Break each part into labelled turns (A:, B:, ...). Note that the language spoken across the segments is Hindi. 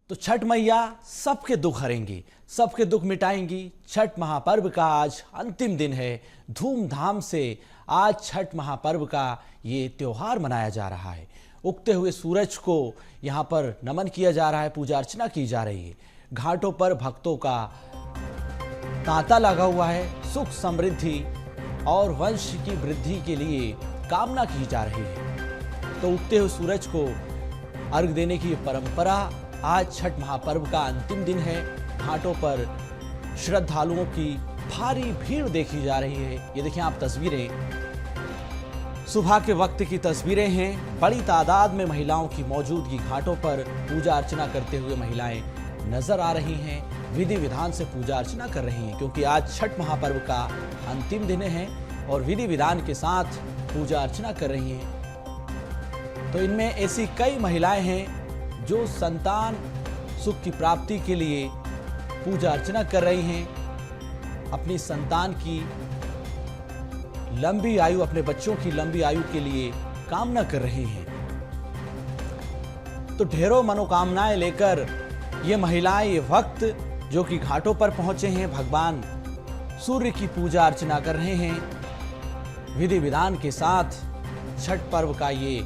A: तो छठ मैया सबके दुख हरेंगी, सबके दुख मिटाएंगी। छठ महापर्व का आज अंतिम दिन है। धूमधाम से आज छठ महापर्व का ये त्योहार मनाया जा रहा है। उगते हुए सूरज को यहाँ पर नमन किया जा रहा है, पूजा अर्चना की जा रही है। घाटों पर भक्तों का तांता लगा हुआ है। सुख समृद्धि और वंश की वृद्धि के लिए कामना की जा रही है। तो उगते हुए सूरज को अर्घ देने की परंपरा आज छठ महापर्व का अंतिम दिन है। घाटों पर श्रद्धालुओं की भारी भीड़ देखी जा रही है। ये देखिए आप तस्वीरें, सुबह के वक्त की तस्वीरें हैं। बड़ी तादाद में महिलाओं की मौजूदगी, घाटों पर पूजा अर्चना करते हुए महिलाएं नजर आ रही हैं। विधि विधान से पूजा अर्चना कर रही हैं, क्योंकि आज छठ महापर्व का अंतिम दिन है और विधि विधान के साथ पूजा अर्चना कर रही हैं। तो इनमें ऐसी कई महिलाएं हैं जो संतान सुख की प्राप्ति के लिए पूजा अर्चना कर रही हैं। अपनी संतान की लंबी आयु, अपने बच्चों की लंबी आयु के लिए कामना कर रही हैं। तो ढेरों मनोकामनाएं लेकर ये महिलाएं ये वक्त जो कि घाटों पर पहुंचे हैं, भगवान सूर्य की पूजा अर्चना कर रहे हैं। विधि विधान के साथ छठ पर्व का ये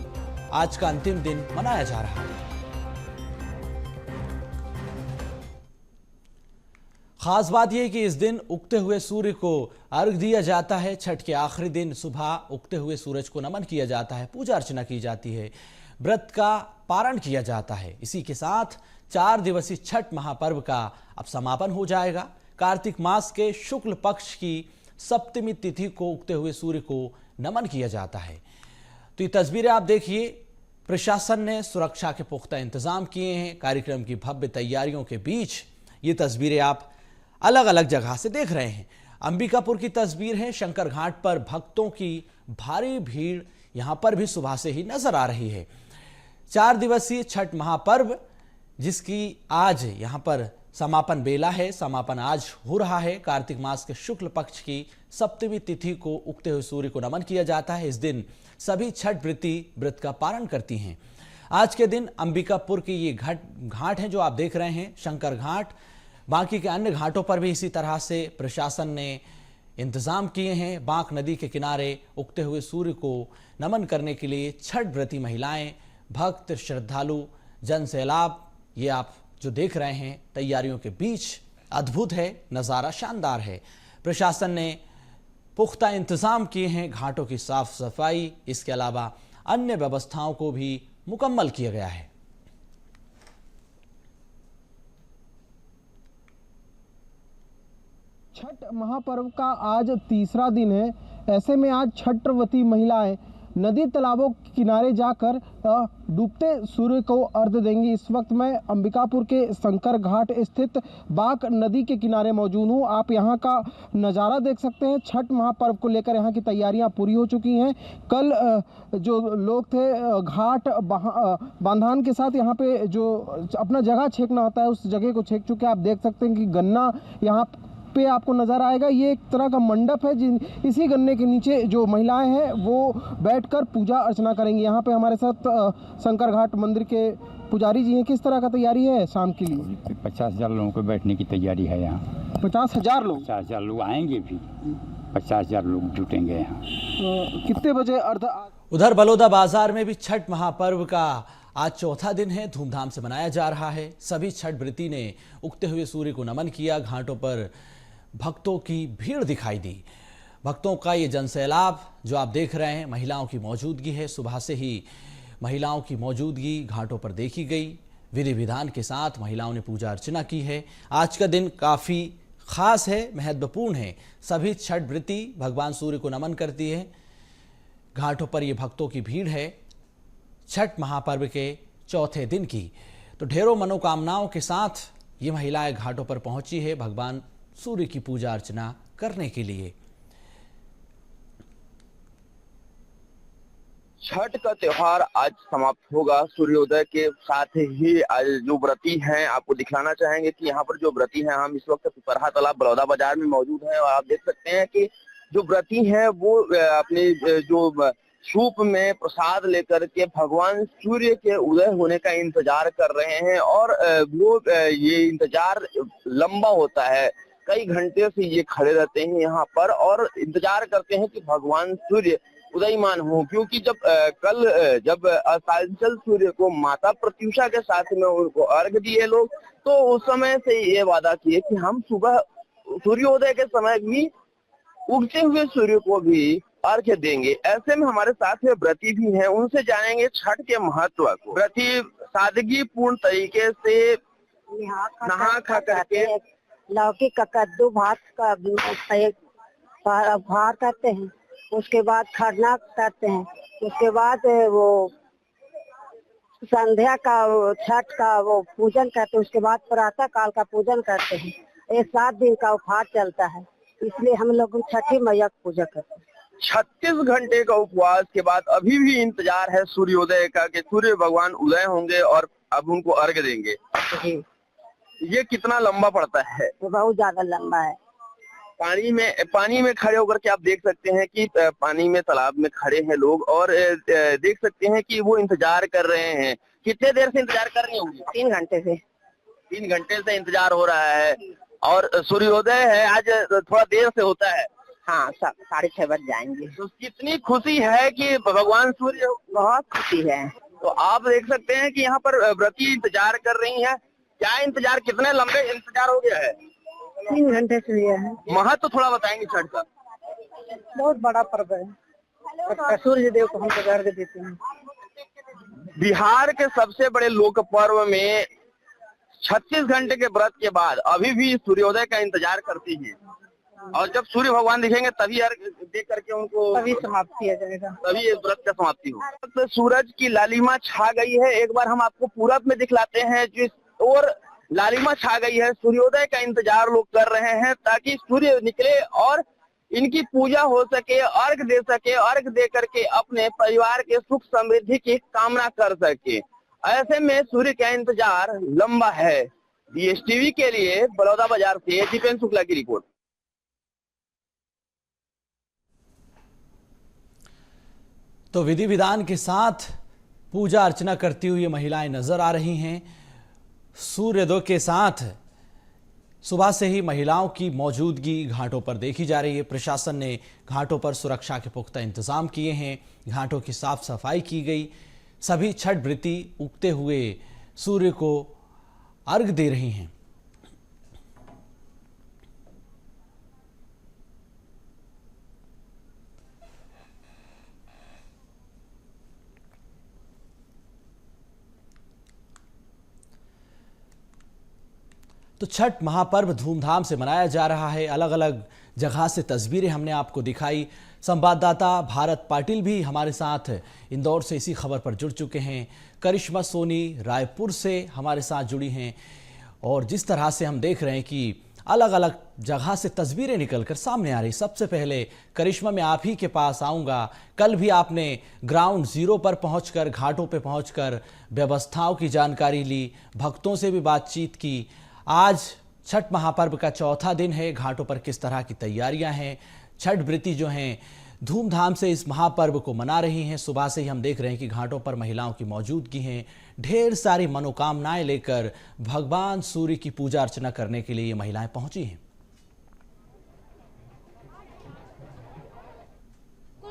A: आज का अंतिम दिन मनाया जा रहा है। खास बात यह कि इस दिन उगते हुए सूर्य को अर्घ दिया जाता है। छठ के आखिरी दिन सुबह उगते हुए सूरज को नमन किया जाता है, पूजा अर्चना की जाती है, व्रत का पारण किया जाता है। इसी के साथ 4 दिवसीय छठ महापर्व का अब समापन हो जाएगा। कार्तिक मास के शुक्ल पक्ष की सप्तमी तिथि को उगते हुए सूर्य को नमन किया जाता है। तो ये तस्वीरें आप देखिए, प्रशासन ने सुरक्षा के पुख्ता इंतजाम किए हैं। कार्यक्रम की भव्य तैयारियों के बीच ये तस्वीरें आप अलग अलग जगह से देख रहे हैं। अंबिकापुर की तस्वीर है। शंकर घाट पर भक्तों की भारी भीड़ यहां पर भी सुबह से ही नजर आ रही है। 4 दिवसीय छठ महापर्व जिसकी आज यहां पर समापन बेला है, समापन आज हो रहा है। कार्तिक मास के शुक्ल पक्ष की सप्तमी तिथि को उगते हुए सूर्य को नमन किया जाता है। इस दिन सभी छठ व्रती व्रत का पारण करती हैं। आज के दिन अंबिकापुर की ये घाट हैं जो आप देख रहे हैं, शंकर घाट। बाकी के अन्य घाटों पर भी इसी तरह से प्रशासन ने इंतजाम किए हैं। बांक नदी के किनारे उगते हुए सूर्य को नमन करने के लिए छठ व्रती महिलाएं, भक्त, श्रद्धालु, जन सैलाब, ये आप जो देख रहे हैं तैयारियों के बीच अद्भुत है, नज़ारा शानदार है। प्रशासन ने पुख्ता इंतजाम किए हैं। घाटों की साफ सफाई, इसके अलावा अन्य व्यवस्थाओं को भी मुकम्मल किया गया है।
B: छठ महापर्व का आज तीसरा दिन है। ऐसे में आज छठव्रती महिलाएं नदी तालाबों के किनारे जाकर डूबते सूर्य को अर्घ्य देंगी। इस वक्त मैं अंबिकापुर के शंकर घाट स्थित बांक नदी के किनारे मौजूद हूँ। आप यहाँ का नज़ारा देख सकते हैं। छठ महापर्व को लेकर यहाँ की तैयारियाँ पूरी हो चुकी हैं। कल जो लोग थे घाट बांधान के साथ यहाँ पे जो अपना जगह छेकना होता है उस जगह को छेक चुके हैं। आप देख सकते हैं कि गन्ना यहाँ पे आपको नजर आएगा। ये एक तरह का मंडप है। इसी गन्ने के नीचे जो महिलाएं हैं वो बैठकर पूजा अर्चना करेंगी। यहाँ पे हमारे साथ शंकर घाट मंदिर के पुजारी जी हैं। किस तरह का तैयारी है शाम के लिए?
C: 50,000 लोगों को बैठने की तैयारी है यहाँ।
B: 50,000 लोग?
C: 50,000 लोग आएंगे भी, 50,000 लोग जुटेंगे यहाँ।
B: कितने बजे अर्ध?
A: उधर बलौदा बाजार में भी छठ महापर्व का आज चौथा दिन है, धूमधाम से मनाया जा रहा है। सभी छठ व्रती ने उगते हुए सूर्य को नमन किया। घाटों पर भक्तों की भीड़ दिखाई दी। भक्तों का ये जनसैलाब जो आप देख रहे हैं, महिलाओं की मौजूदगी है। सुबह से ही महिलाओं की मौजूदगी घाटों पर देखी गई। विधि विधान के साथ महिलाओं ने पूजा अर्चना की है। आज का दिन काफ़ी खास है, महत्वपूर्ण है। सभी छठ व्रती भगवान सूर्य को नमन करती है। घाटों पर ये भक्तों की भीड़ है छठ महापर्व के चौथे दिन की। तो ढेरों मनोकामनाओं के साथ ये महिलाएं घाटों पर पहुंची है भगवान सूर्य की पूजा अर्चना करने के लिए।
D: छठ का त्योहार आज समाप्त होगा सूर्योदय के साथ ही। आज जो व्रती हैं आपको दिखलाना चाहेंगे कि यहाँ पर जो व्रती हैं, हम इस वक्त पिपरहा तालाब बलौदा बाजार में मौजूद हैं और आप देख सकते हैं कि जो व्रती हैं वो अपने जो सूप में प्रसाद लेकर के भगवान सूर्य के उदय होने का इंतजार कर रहे हैं और ये इंतजार लंबा होता है। कई घंटे से ये खड़े रहते हैं यहाँ पर और इंतजार करते हैं कि भगवान सूर्य उदयमान हो, क्योंकि जब अस्ताचल सूर्य को माता प्रत्युषा के साथ में उनको अर्घ दिए लोग, तो उस समय से ये वादा किए कि हम सुबह सूर्योदय के समय भी उगते हुए सूर्य को भी अर्घ्य देंगे। ऐसे में हमारे साथ में व्रती भी हैं, उनसे जानेंगे छठ के महत्व को। व्रती सादगी पूर्ण तरीके से नहा खा करके
E: लौकी का कद्दू भात का भार करते हैं, उसके बाद खरना करते हैं, उसके बाद वो संध्या का छठ का वो पूजन करते हैं, उसके बाद प्रातः काल का पूजन करते हैं। ये 7 दिन का उपवास चलता है, इसलिए हम लोग छठी मैया की पूजा करते हैं।
D: 36 घंटे का उपवास के बाद अभी भी इंतजार है सूर्योदय का कि सूर्य भगवान उदय होंगे और अब उनको अर्घ्य देंगे। ये कितना लंबा पड़ता है?
E: तो बहुत ज्यादा लंबा है।
D: पानी में खड़े होकर के आप देख सकते हैं कि पानी में तालाब में खड़े हैं लोग और देख सकते हैं कि वो इंतजार कर रहे हैं। कितने देर से इंतजार कर रही होंगी?
E: 3 घंटे से।
D: 3 घंटे से इंतजार हो रहा है और सूर्योदय है आज थोड़ा देर से होता है।
E: हाँ, 6:30 बज जाएंगे।
D: तो कितनी खुशी है कि भगवान सूर्य,
E: बहुत खुशी है।
D: तो आप देख सकते हैं कि यहाँ पर व्रती इंतजार कर रही हैं। क्या इंतजार, कितने लंबे इंतजार हो गया है?
E: 3 घंटे से हुआ है।
D: महत्व तो थोड़ा बताएंगे छठ का?
E: बहुत बड़ा पर्व है, सूर्य देव को हम तो अर्घ्य देते हैं।
D: बिहार के सबसे बड़े लोक पर्व में 36 घंटे के व्रत के बाद अभी भी सूर्योदय का इंतजार करती हैं और जब सूर्य भगवान दिखेंगे तभी अर्घ्य दे करके उनको
E: तभी समाप्त किया जाएगा,
D: तभी ये व्रत का समाप्ति हो। तो सूरज की लालिमा छा गई है। एक बार हम आपको पूरब में दिखलाते हैं, जिस ओर लालिमा छा गई है। सूर्योदय का इंतजार लोग कर रहे हैं ताकि सूर्य निकले और इनकी पूजा हो सके, अर्घ दे सके, अर्घ दे करके अपने परिवार के सुख समृद्धि की कामना कर सके। ऐसे में सूर्य का इंतजार लंबा है। DSTV के लिए बलौदा बाजार से दीपेन शुक्ला की रिपोर्ट।
A: तो विधि विधान के साथ पूजा अर्चना करती हुई महिलाएं नजर आ रही हैं। सूर्योदय के साथ सुबह से ही महिलाओं की मौजूदगी घाटों पर देखी जा रही है। प्रशासन ने घाटों पर सुरक्षा के पुख्ता इंतजाम किए हैं, घाटों की साफ सफाई की गई। सभी छठ व्रती उगते हुए सूर्य को अर्घ्य दे रही हैं। तो छठ महापर्व धूमधाम से मनाया जा रहा है। अलग अलग जगह से तस्वीरें हमने आपको दिखाई। संवाददाता भारत पाटिल भी हमारे साथ इंदौर से इसी खबर पर जुड़ चुके हैं। करिश्मा सोनी रायपुर से हमारे साथ जुड़ी हैं और जिस तरह से हम देख रहे हैं कि अलग अलग जगह से तस्वीरें निकलकर सामने आ रही। सबसे पहले करिश्मा, मैं आप ही के पास आऊँगा। कल भी आपने ग्राउंड जीरो पर पहुँचकर, घाटों पर पहुँचकर व्यवस्थाओं की जानकारी ली, भक्तों से भी बातचीत की। आज छठ महापर्व का चौथा दिन है। घाटों पर किस तरह की तैयारियां हैं? छठ व्रती जो हैं धूमधाम से इस महापर्व को मना रही हैं। सुबह से ही हम देख रहे हैं कि घाटों पर महिलाओं की मौजूदगी है। ढेर सारी मनोकामनाएं लेकर भगवान सूर्य की पूजा अर्चना करने के लिए ये महिलाएं पहुंची हैं।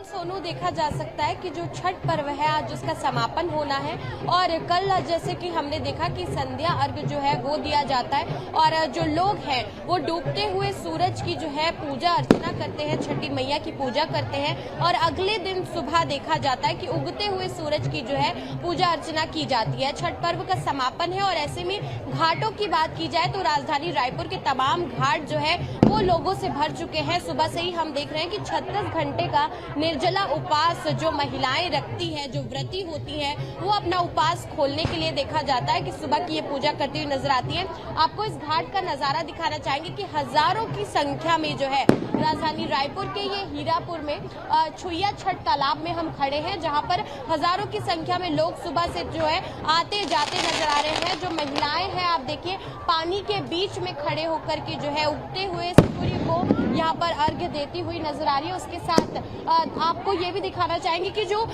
F: सोनू, देखा जा सकता है कि जो छठ पर्व है आज उसका समापन होना है और कल जैसे कि हमने देखा कि संध्या अर्घ जो है वो दिया जाता है और जो लोग हैं वो डूबते हुए सूरज की जो है पूजा अर्चना करते हैं, छठी मैया की पूजा करते हैं और अगले दिन सुबह देखा जाता है कि उगते हुए सूरज की जो है पूजा अर्चना की जाती है। छठ पर्व का समापन है और ऐसे में घाटों की बात की जाए तो राजधानी रायपुर के तमाम घाट जो है वो लोगों से भर चुके हैं। सुबह से ही हम देख रहे हैं कि 36 घंटे का निर्जला उपवास जो महिलाएं रखती हैं, जो व्रती होती हैं, वो अपना उपवास खोलने के लिए देखा जाता है कि सुबह की ये पूजा करती हुई नजर आती है। आपको इस घाट का नजारा दिखाना चाहेंगे कि हजारों की संख्या में जो है राजधानी रायपुर के ये हीरापुर में छुइया छठ तालाब में हम खड़े हैं, जहां पर हजारों की संख्या में लोग सुबह से जो है आते जाते नजर आ रहे हैं। जो महिलाएं हैं आप देखिए पानी के बीच में खड़े होकर के जो है उगते हुए सूर्य को यहाँ पर अर्घ्य देती हुई नजर आ रही है। उसके साथ आप आपको ये भी दिखाना चाहेंगे कि जो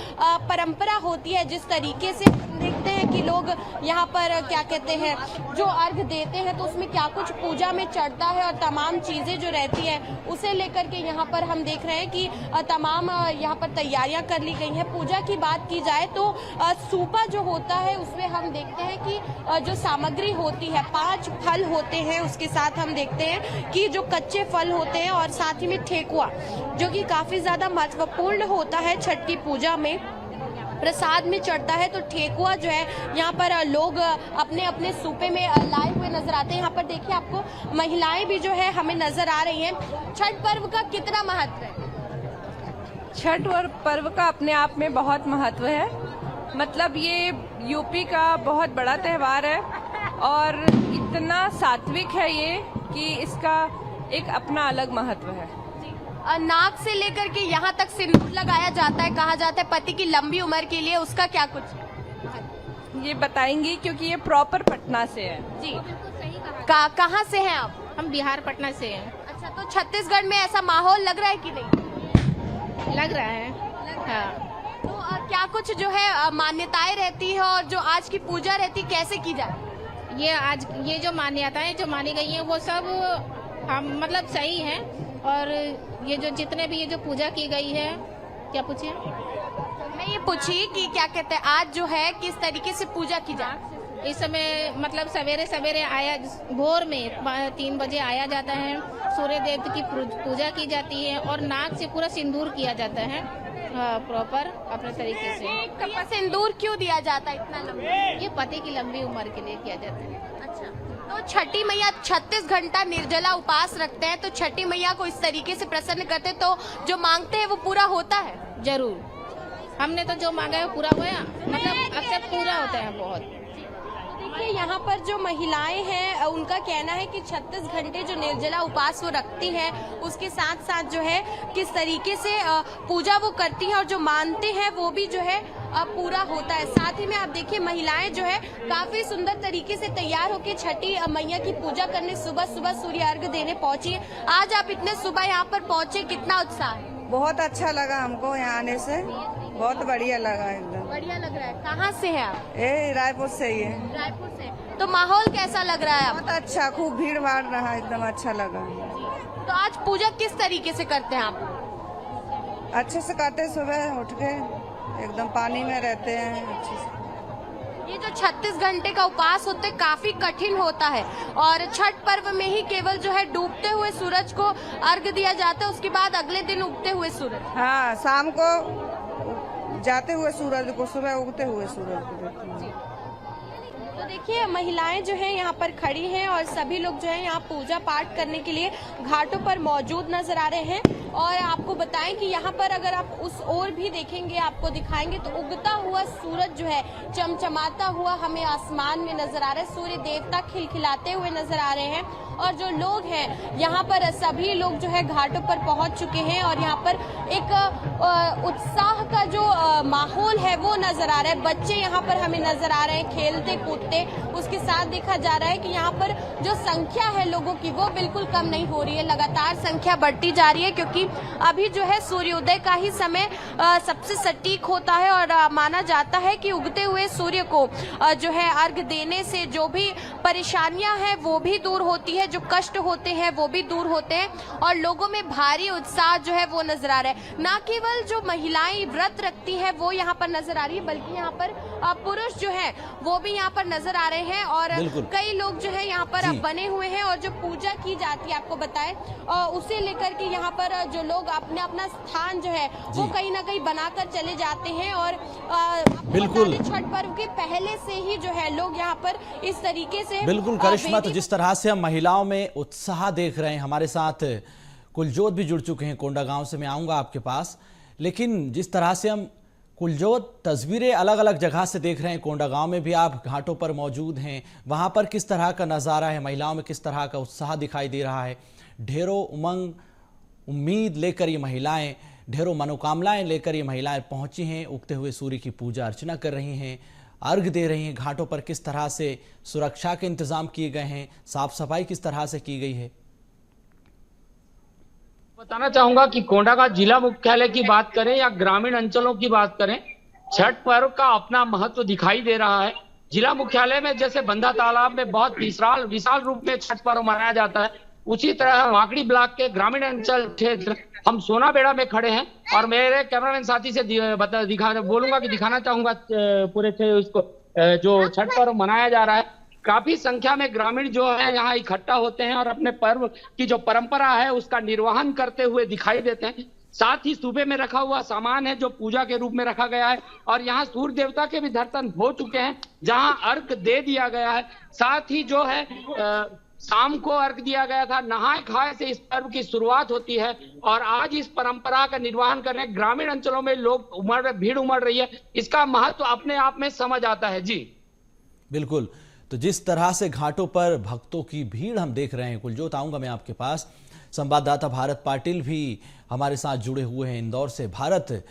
F: परंपरा होती है, जिस तरीके से देखते हैं कि लोग यहाँ पर क्या कहते हैं जो अर्घ देते हैं, तो उसमें क्या कुछ पूजा में चढ़ता है और तमाम चीजें जो रहती है उसे लेकर के यहाँ पर हम देख रहे हैं कि तमाम यहाँ पर तैयारियां कर ली गई हैं। पूजा की बात की जाए तो सूपा जो होता है उसमें हम देखते हैं कि जो सामग्री होती है 5 फल होते हैं, उसके साथ हम देखते हैं कि जो कच्चे फल होते हैं और साथ ही में ठेकुआ जो कि काफी ज्यादा महत्वपूर्ण होता है छठ की पूजा में, प्रसाद में चढ़ता है। तो ठेकुआ जो है यहाँ पर लोग अपने अपने सूपे में लाए हुए नजर आते हैं। यहाँ पर देखिए आपको महिलाएं भी जो है हमें नजर आ रही हैं। छठ पर्व का कितना महत्व है?
G: छठ और पर्व का अपने आप में बहुत महत्व है। मतलब ये यूपी का बहुत बड़ा त्योहार है और इतना सात्विक है ये कि इसका एक अपना अलग महत्व है।
F: नाक से लेकर के यहाँ तक सिंदूर लगाया जाता है, कहा जाता है पति की लंबी उम्र के लिए, उसका क्या कुछ है?
G: ये बताएंगी क्योंकि ये प्रॉपर पटना से है।
F: जी, कहाँ से हैं आप?
H: हम बिहार पटना से हैं।
F: अच्छा, तो छत्तीसगढ़ में ऐसा माहौल लग रहा है कि नहीं?
H: लग रहा है। हाँ।
F: तो क्या कुछ जो है मान्यताएं रहती है और जो आज की पूजा रहती है कैसे की जाए?
H: ये जो मान्यताएं जो मानी गई हैं वो सब हम मतलब सही है। और ये जो जितने भी ये जो पूजा की गई है, क्या पूछिए?
F: मैं ये पूछी कि क्या कहते हैं आज जो है किस तरीके से पूजा की जाए?
H: इस समय मतलब सवेरे सवेरे आया, भोर में 3 बजे आया जाता है, सूर्य देव की पूजा की जाती है और नाक से पूरा सिंदूर किया जाता है प्रॉपर अपने तरीके से।
F: तो ये सिंदूर क्यों दिया जाता है इतना लंबा?
H: ये पति की लंबी उम्र के लिए किया जाता है।
F: अच्छा, तो छठी मैया 36 घंटा निर्जला उपास रखते हैं, तो छठी मैया को इस तरीके से प्रसन्न करते हैं, तो जो मांगते हैं वो पूरा होता है?
H: जरूर, हमने तो जो मांगा है वो पूरा हुआ, मतलब अक्सर पूरा होता है बहुत।
F: देखिए यहाँ पर जो महिलाएं हैं उनका कहना है कि 36 घंटे जो निर्जला उपास वो रखती हैं, उसके साथ साथ जो है किस तरीके से पूजा वो करती हैं और जो मानते हैं वो भी जो है पूरा होता है। साथ ही में आप देखिए महिलाएं जो है काफी सुंदर तरीके से तैयार होकर छठी मैया की पूजा करने सुबह सुबह सूर्य अर्घ देने पहुंची। आज आप इतने सुबह यहाँ पर पहुंचे, कितना उत्साह है?
G: बहुत अच्छा लगा हमको यहाँ आने से, बहुत बढ़िया लगा, एकदम
F: बढ़िया लग रहा है। कहाँ से है आप?
G: रायपुर से ही है।
F: रायपुर से। तो माहौल कैसा लग रहा है?
G: बहुत अच्छा, खूब भीड़ भाड़ रहा, एकदम अच्छा लगा।
F: तो आज पूजा किस तरीके से करते हैं आप?
G: अच्छे से करते, सुबह उठ के एकदम पानी में रहते हैं अच्छे से।
F: ये जो 36 घंटे का उपवास होते काफी कठिन होता है और छठ पर्व में ही केवल जो है डूबते हुए सूरज को अर्घ दिया जाता है, उसके बाद अगले दिन उगते हुए सूरज।
G: हाँ, शाम को जाते हुए सूरज को, सुबह उगते हुए सूरज को देखते हैं।
F: तो देखिए महिलाएं जो है यहाँ पर खड़ी हैं और सभी लोग जो है यहाँ पूजा पाठ करने के लिए घाटों पर मौजूद नजर आ रहे हैं। और आपको बताएं कि यहाँ पर अगर आप उस ओर भी देखेंगे, आपको दिखाएंगे तो उगता हुआ सूरज जो है चमचमाता हुआ हमें आसमान में नजर आ रहा है। सूर्य देवता खिलखिलाते हुए नजर आ रहे हैं और जो लोग हैं यहाँ पर सभी लोग जो है घाटों पर पहुंच चुके हैं और यहाँ पर एक उत्साह का जो माहौल है वो नजर आ रहा है। बच्चे यहाँ पर हमें नजर आ रहे हैं खेलते कूदते। उसके साथ देखा जा रहा है कि यहाँ पर जो संख्या है लोगों की वो बिल्कुल कम नहीं हो रही है, लगातार संख्या बढ़ती जा रही है क्योंकि अभी जो है सूर्योदय का ही समय सबसे सटीक होता है और माना जाता है कि उगते हुए सूर्य को जो है अर्घ देने से जो भी परेशानियां हैं वो भी दूर होती है, जो कष्ट होते हैं वो भी दूर होते हैं और लोगों में भारी उत्साह जो है वो नजर आ रहा है। ना केवल जो महिलाएं व्रत रखती हैं वो यहाँ पर नजर आ रही है, बल्कि यहाँ पर पुरुष जो है वो भी यहाँ पर नजर आ रहे हैं और कई लोग जो है यहाँ पर बने हुए हैं और जो पूजा की जाती है आपको बताएं उसे लेकर के यहाँ पर जो लोग अपने अपना स्थान जो है वो कहीं ना कहीं बनाकर चले जाते हैं और बिल्कुल छठ पर्व के पहले से ही जो है लोग यहाँ पर इस तरीके से
A: बिल्कुल करिश्मा, तो जिस तरह से हम महिलाओं में उत्साह देख रहे हैं, हमारे साथ कुलजोत भी जुड़ चुके हैं कोंडागांव से। मैं आऊंगा आपके पास, लेकिन जिस तरह से हम कुलजोत तस्वीरें अलग अलग जगह से देख रहे हैं, कोंडागांव में भी आप घाटों पर मौजूद हैं, वहां पर किस तरह का नज़ारा है, महिलाओं में किस तरह का उत्साह दिखाई दे रहा है। ढेरों उमंग उम्मीद लेकर ये महिलाएं, ढेरों मनोकामनाएं लेकर ये महिलाएं पहुंची हैं, उगते हुए सूर्य की पूजा अर्चना कर रही हैं, अर्घ दे रही हैं। घाटों पर किस तरह से सुरक्षा के इंतजाम किए गए हैं, साफ सफाई किस तरह से की गई है।
I: बताना चाहूंगा कि कोंडागांव जिला मुख्यालय की बात करें या ग्रामीण अंचलों की बात करें, छठ पर्व का अपना महत्व दिखाई दे रहा है। जिला मुख्यालय में जैसे बंधा तालाब में बहुत विशाल रूप में छठ पर्व मनाया जाता है, उसी तरह वाकड़ी ब्लॉक के ग्रामीण अंचल क्षेत्र हम सोनाबेड़ा में खड़े हैं और मेरे कैमरामैन साथी से दिखाना चाहूंगा पूरे उसको जो छठ पर्व मनाया जा रहा है। काफी संख्या में ग्रामीण जो है यहाँ इकट्ठा होते हैं और अपने पर्व की जो परंपरा है उसका निर्वहन करते हुए दिखाई देते हैं। साथ ही सुबह में रखा हुआ सामान है जो पूजा के रूप में रखा गया है और यहाँ सूर्य देवता के भी दर्शन हो चुके हैं, जहाँ अर्घ दे दिया गया है। साथ ही जो है शाम को अर्घ दिया गया था। नहाए खाए से इस पर्व की शुरुआत होती है और आज इस परंपरा का निर्वहन करने ग्रामीण अंचलों में लोग भीड़ उमड़ रही है। इसका महत्व अपने आप में समझ आता है। जी
A: बिल्कुल, तो जिस तरह से घाटों पर भक्तों की भीड़ हम देख रहे हैं, कुलजोत आऊंगा मैं आपके पास। संवाददाता भारत पाटिल भी हमारे साथ जुड़े हुए हैं इंदौर से। भारत,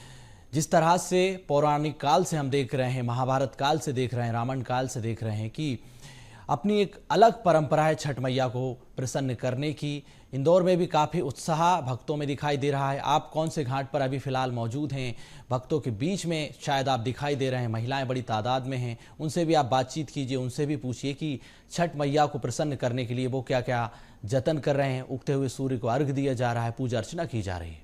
A: जिस तरह से पौराणिक काल से हम देख रहे हैं, महाभारत काल से देख रहे हैं, रामायण काल से देख रहे हैं कि अपनी एक अलग परंपरा है छठ मैया को प्रसन्न करने की। इंदौर में भी काफ़ी उत्साह भक्तों में दिखाई दे रहा है। आप कौन से घाट पर अभी फ़िलहाल मौजूद हैं? भक्तों के बीच में शायद आप दिखाई दे रहे हैं, महिलाएं बड़ी तादाद में हैं, उनसे भी आप बातचीत कीजिए, उनसे भी पूछिए कि छठ मैया को प्रसन्न करने के लिए वो क्या क्या जतन कर रहे हैं। उगते हुए सूर्य को अर्घ दिया जा रहा है, पूजा अर्चना की जा रही है।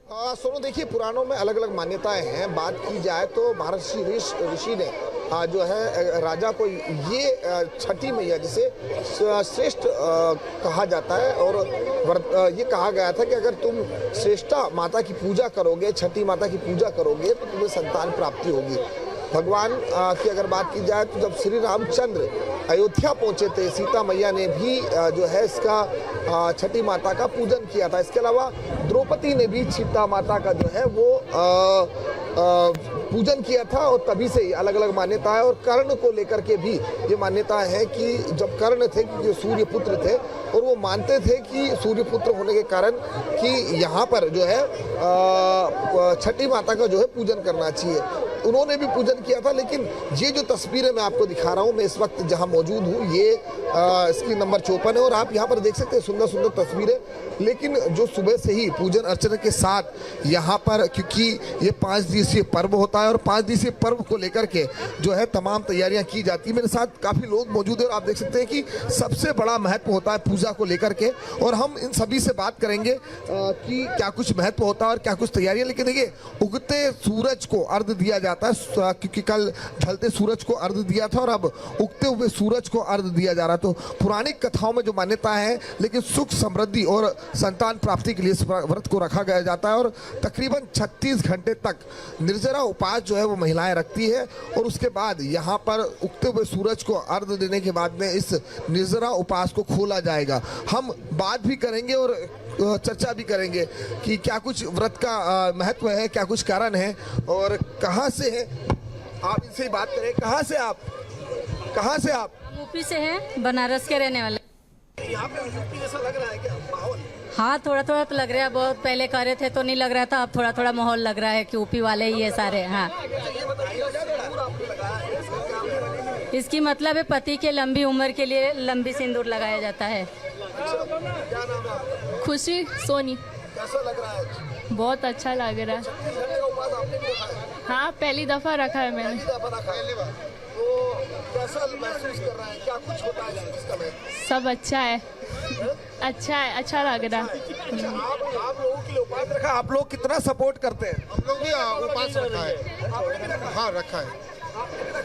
J: सोनू, देखिए पुराणों में अलग अलग मान्यताएं हैं। बात की जाए तो महर्षि ऋषि ने जो है राजा को ये छठी मैया जिसे श्रेष्ठ कहा जाता है और ये कहा गया था कि अगर तुम श्रेष्ठा माता की पूजा करोगे, छठी माता की पूजा करोगे तो तुम्हें संतान प्राप्ति होगी। भगवान की अगर बात की जाए तो जब श्री रामचंद्र अयोध्या पहुंचे थे, सीता मैया ने भी जो है इसका छठी माता का पूजन किया था। इसके अलावा द्रौपदी ने भी सीता माता का जो है वो पूजन किया था और तभी से ही अलग अलग मान्यताएं। और कर्ण को लेकर के भी ये मान्यताएं हैं कि जब कर्ण थे, जो सूर्य पुत्र थे, और वो मानते थे कि सूर्य पुत्र होने के कारण कि यहाँ पर जो है छठी माता का जो है पूजन करना चाहिए। उन्होंने भी पूजन किया था। लेकिन ये जो तस्वीरें मैं आपको दिखा रहा हूँ, मैं इस वक्त जहाँ मौजूद हूँ, ये इसकी नंबर 54 है और आप यहाँ पर देख सकते हैं सुंदर सुंदर तस्वीरें। लेकिन जो सुबह से ही पूजन अर्चना के साथ यहाँ पर, क्योंकि ये 5 दिवसीय पर्व होता है और 5 दिवसीय पर्व को लेकर के जो है तमाम तैयारियां की जाती है। मेरे साथ काफ़ी लोग मौजूद है और आप देख सकते हैं कि सबसे बड़ा महत्व होता है पूजा को लेकर के, और हम इन सभी से बात करेंगे कि क्या कुछ महत्व होता है और क्या कुछ तैयारियां। लेकिन देखिए, उगते सूरज को अर्घ दिया जाता है, क्योंकि कल ढलते सूरज को अर्घ दिया था और अब उगते हुए सूरज को अर्घ दिया जा रहा है। तो पुराणिक कथाओं में जो मान्यता है, लेकिन सुख समृद्धि और संतान प्राप्ति के लिए इस व्रत को रखा गया जाता है और तकरीबन 36 घंटे तक निर्जरा उपास जो है वो महिलाएं रखती है। और उसके बाद यहाँ पर उगते हुए सूरज को अर्घ देने के बाद में इस निर्जरा उपास को खोला जाएगा। हम बात भी करेंगे और चर्चा भी करेंगे कि क्या कुछ व्रत का महत्व है, क्या कुछ कारण है और कहाँ से है। आप इनसे ही बात करें। कहाँ से आप?
K: यूपी से हैं, बनारस के रहने वाले।
J: यहाँ पे यूपी जैसा लग रहा है क्या माहौल?
K: हाँ, थोड़ा थोड़ा तो लग रहा है। बहुत पहले कर रहे थे तो नहीं लग रहा था, अब थोड़ा थोड़ा माहौल लग रहा है कि यूपी वाले ही है सारे। हाँ, इसकी मतलब है पति के लंबी उम्र के लिए लंबी सिंदूर लगाया जाता है।
L: खुशी सोनी।
J: कैसा लग रहा है?
L: बहुत अच्छा लग रहा है। हाँ, पहली दफा रखा है मैंने।
J: तो कैसा महसूस कर रहा है? क्या कुछ होता है इसका में?
L: सब अच्छा है, अच्छा लग रहा है।
J: आप लोगों के लिए उपास रखा, आप लोग कितना सपोर्ट करते हैं?
M: हम लोग भी उपास रखा है। हाँ, रखा है।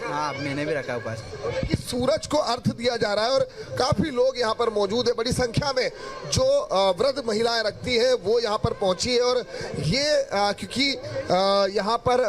M: हाँ, मैंने भी रखा उपास।
J: कि सूरज को अर्घ दिया जा रहा है और काफी लोग यहाँ पर मौजूद है। बड़ी संख्या में जो वृद्ध महिलाएं रखती हैं वो यहाँ पर पहुंची है और ये क्योंकि यहाँ पर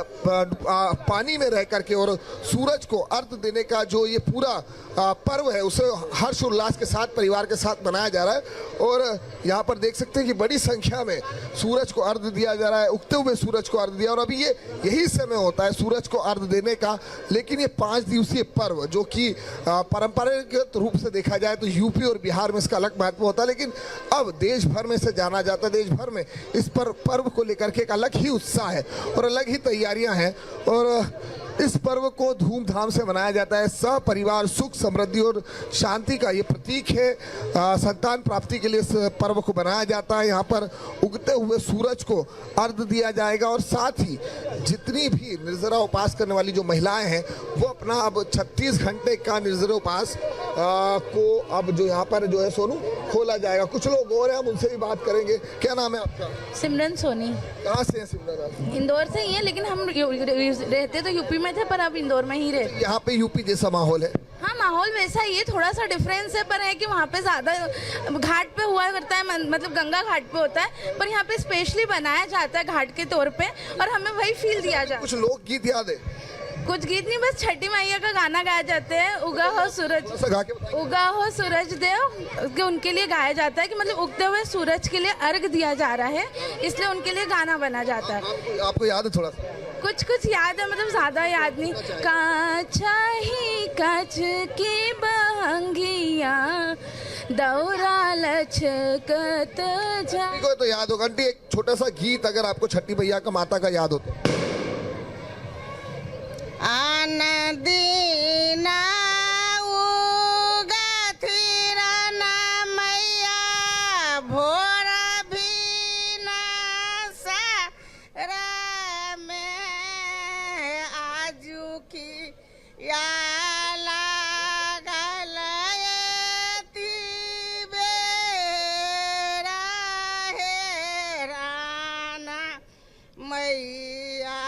J: पानी में रह करके और सूरज को अर्घ देने का जो ये पूरा पर्व है उसे हर्ष उल्लास के साथ परिवार के साथ मनाया जा रहा है। और यहाँ पर देख सकते हैं कि बड़ी संख्या में सूरज को अर्घ दिया जा रहा है, उगते हुए सूरज को अर्घ दिया। और अभी ये यही समय होता है सूरज को अर्घ देने का। लेकिन ये 5 दिवसीय पर्व जो कि परंपरागत रूप से देखा जाए तो यूपी और बिहार में इसका अलग महत्व होता है, लेकिन अब देश भर में इसे जाना जाता है। देश भर में इस पर्व को लेकर के एक अलग ही उत्साह है और अलग ही तैयारियां हैं। और इस पर्व को धूमधाम से मनाया जाता है। सपरिवार सुख समृद्धि और शांति का ये प्रतीक है। संतान प्राप्ति के लिए इस पर्व को मनाया जाता है। यहाँ पर उगते हुए सूरज को अर्घ्य दिया जाएगा और साथ ही जितनी भी निर्जरा उपास करने वाली जो महिलाएं हैं वो अपना अब 36 घंटे का निर्जरा उपास को अब जो यहाँ पर जो है सोनू खोला जाएगा। कुछ लोग और हैं, हम उनसे भी बात करेंगे। क्या नाम है आपका?
L: सिमरन सोनी।
J: कहाँ से हैं सिमरन आप?
L: इंदौर से ही है, लेकिन हम रहते तो यूपी में थे, पर अब इंदौर में ही रहते।
J: यहाँ पे यूपी जैसा माहौल है?
L: हाँ, माहौल वैसा ही है, थोड़ा सा डिफरेंस है, पर है कि वहाँ पे ज्यादा घाट पे हुआ करता है, मतलब गंगा घाट पे होता है, पर यहाँ पे स्पेशली बनाया जाता है घाट के तौर पे, और हमें वही फील दिया जाता है।
J: कुछ लोकगीत याद है?
L: कुछ गीत नहीं, बस छठी मैया का गाना गाया जाते हैं, उगा हो सूरज देव, उनके लिए गाया जाता है कि मतलब उगते हुए सूरज के लिए अर्घ दिया जा रहा है, इसलिए उनके लिए गाना बना जाता है।
J: आपको याद है थोड़ा सा?
L: कुछ याद है, मतलब ज्यादा याद नहीं। काचा ही काच की बहंगिया दौरा लचकत जा।
J: को तो याद होगा आंटी, एक छोटा सा गीत अगर आपको छठी मैया का माता का याद हो तो।
N: आनदीना उगा थिरना मैया भोर भी ना सारा में आजू की या लागल एती बेरा हे राना मैया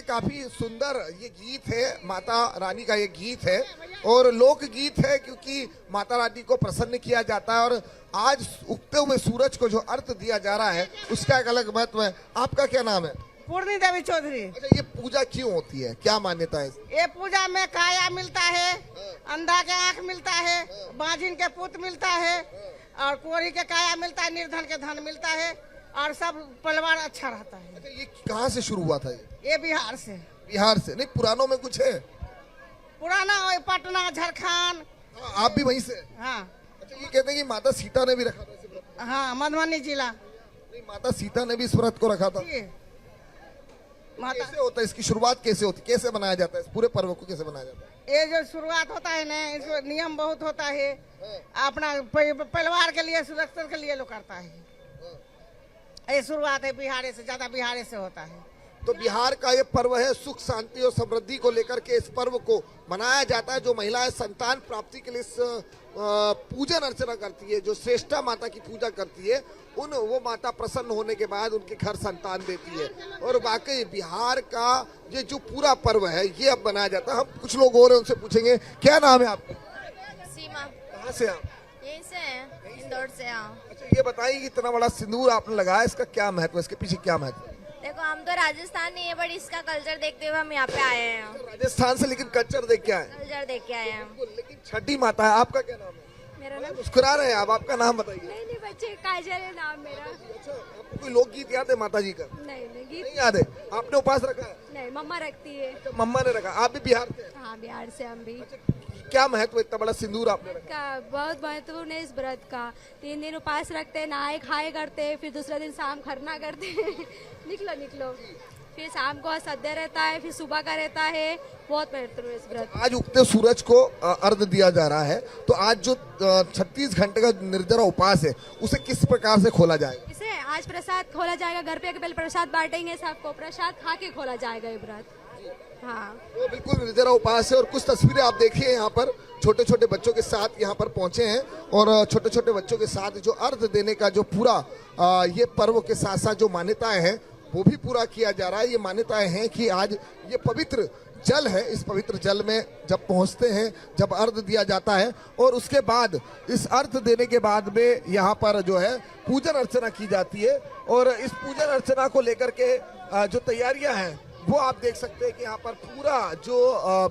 J: काफी सुंदर ये गीत है, माता रानी का ये गीत है और लोक गीत है, क्योंकि माता रानी को प्रसन्न किया जाता है और आज उगते हुए सूरज को जो अर्घ दिया जा रहा है उसका एक अलग महत्व है। आपका क्या नाम है?
N: पूर्णी देवी चौधरी।
J: अच्छा, ये पूजा क्यों होती है, क्या मान्यता है?
N: ये पूजा में काया मिलता है, अंधा के आँख मिलता है, बांझिन के पुत्र मिलता है, और कोरी के काया मिलता है, निर्धन के धन मिलता है, और सब परिवार अच्छा रहता है।
J: अच्छा, ये कहाँ से शुरू हुआ था?
N: ये बिहार से।
J: बिहार से? नहीं, पुरानों में कुछ है?
N: पुराना पटना, झारखंड।
J: आप भी वहीं से?
N: हाँ।
J: अच्छा, ये कहते हैं कि माता सीता ने भी रखा था इस व्रत?
N: हाँ, मधुबनी जिला।
J: नहीं, माता सीता ने भी इस व्रत को रखा था। कैसे होता है, इसकी शुरुआत कैसे होती, कैसे बनाया जाता है, इस पूरे पर्व को कैसे बनाया जाता है?
N: ये जो शुरुआत होता है ना, इसमें नियम बहुत होता है, अपना परिवार के लिए, सुरक्षा के लिए लोग करता है। ये शुरुआत है बिहार से, ज्यादा बिहार से होता है।
J: तो बिहार का ये पर्व है, सुख शांति और समृद्धि को लेकर के इस पर्व को मनाया जाता है। जो महिलाएं संतान प्राप्ति के लिए इस पूजन अर्चना करती है, जो श्रेष्ठा माता की पूजा करती है, वो माता प्रसन्न होने के बाद उनके घर संतान देती है। और वाकई बिहार का ये जो पूरा पर्व है ये अब मनाया जाता है। हम कुछ लोग और हैं, उनसे पूछेंगे। क्या नाम है आपका?
O: सीमा।
J: कहाँ से आप?
O: यहीं से हैं, इंदौर से।
J: अच्छा, ये बताइए कि इतना बड़ा सिंदूर आपने लगाया, इसका क्या महत्व है, इसके पीछे क्या महत्व है?
O: देखो, हम तो राजस्थान नहीं है, बट इसका कल्चर देखते हुए हम यहाँ पे आए हैं।
J: राजस्थान से, लेकिन कल्चर देख के आए?
O: कल्चर देख के आए हैं।
J: लेकिन छठी माता है। आपका क्या नाम है?
O: मेरा नाम?
J: मुस्कुरा रहे हैं आप, आपका नाम बताइए।
O: नहीं बच्चे, काजल है नाम मेरा।
J: अच्छा, आपको कोई लोकगीत याद है माता जी का?
O: नहीं गीत
J: नहीं याद है। आपने उपास रखा है?
O: नहीं, मम्मा रखती है।
J: अच्छा, मम्मा ने रखा। आप भी बिहार से?
O: हाँ, बिहार से हम भी।
J: क्या महत्व, इतना बड़ा सिंदूर आपने रखा?
O: बहुत महत्वपूर्ण है इस व्रत का। 3 दिन उपास रखते हैं, नहाए खाए करते हैं, फिर दूसरे दिन शाम खरना करते हैं। निकलो, फिर शाम को सद्य रहता है, फिर सुबह का रहता है। बहुत महत्वपूर्ण है इस व्रत।
J: आज उगते सूरज को अर्घ दिया जा रहा है, तो आज जो 36 घंटे का निर्जरा उपास है उसे किस प्रकार से खोला जाएगा?
O: इसे आज प्रसाद खोला जाएगा, घर पे पहले प्रसाद बांटेंगे, सबको प्रसाद खा के खोला जाएगा ये व्रत। हाँ,
J: तो बिल्कुल निर्जरा उपास है। और कुछ तस्वीरें आप देखिए, यहाँ पर छोटे छोटे बच्चों के साथ यहाँ पर पहुंचे हैं और छोटे छोटे बच्चों के साथ जो अर्घ देने का जो पूरा ये पर्व के साथ साथ जो मान्यताएं हैं वो भी पूरा किया जा रहा है। ये मान्यताएं हैं कि आज ये पवित्र जल है, इस पवित्र जल में जब पहुंचते हैं, जब अर्घ दिया जाता है और उसके बाद इस अर्घ देने के बाद में यहाँ पर जो है पूजन अर्चना की जाती है। और इस पूजन अर्चना को लेकर के जो तैयारियां हैं वो आप देख सकते हैं कि यहाँ पर पूरा जो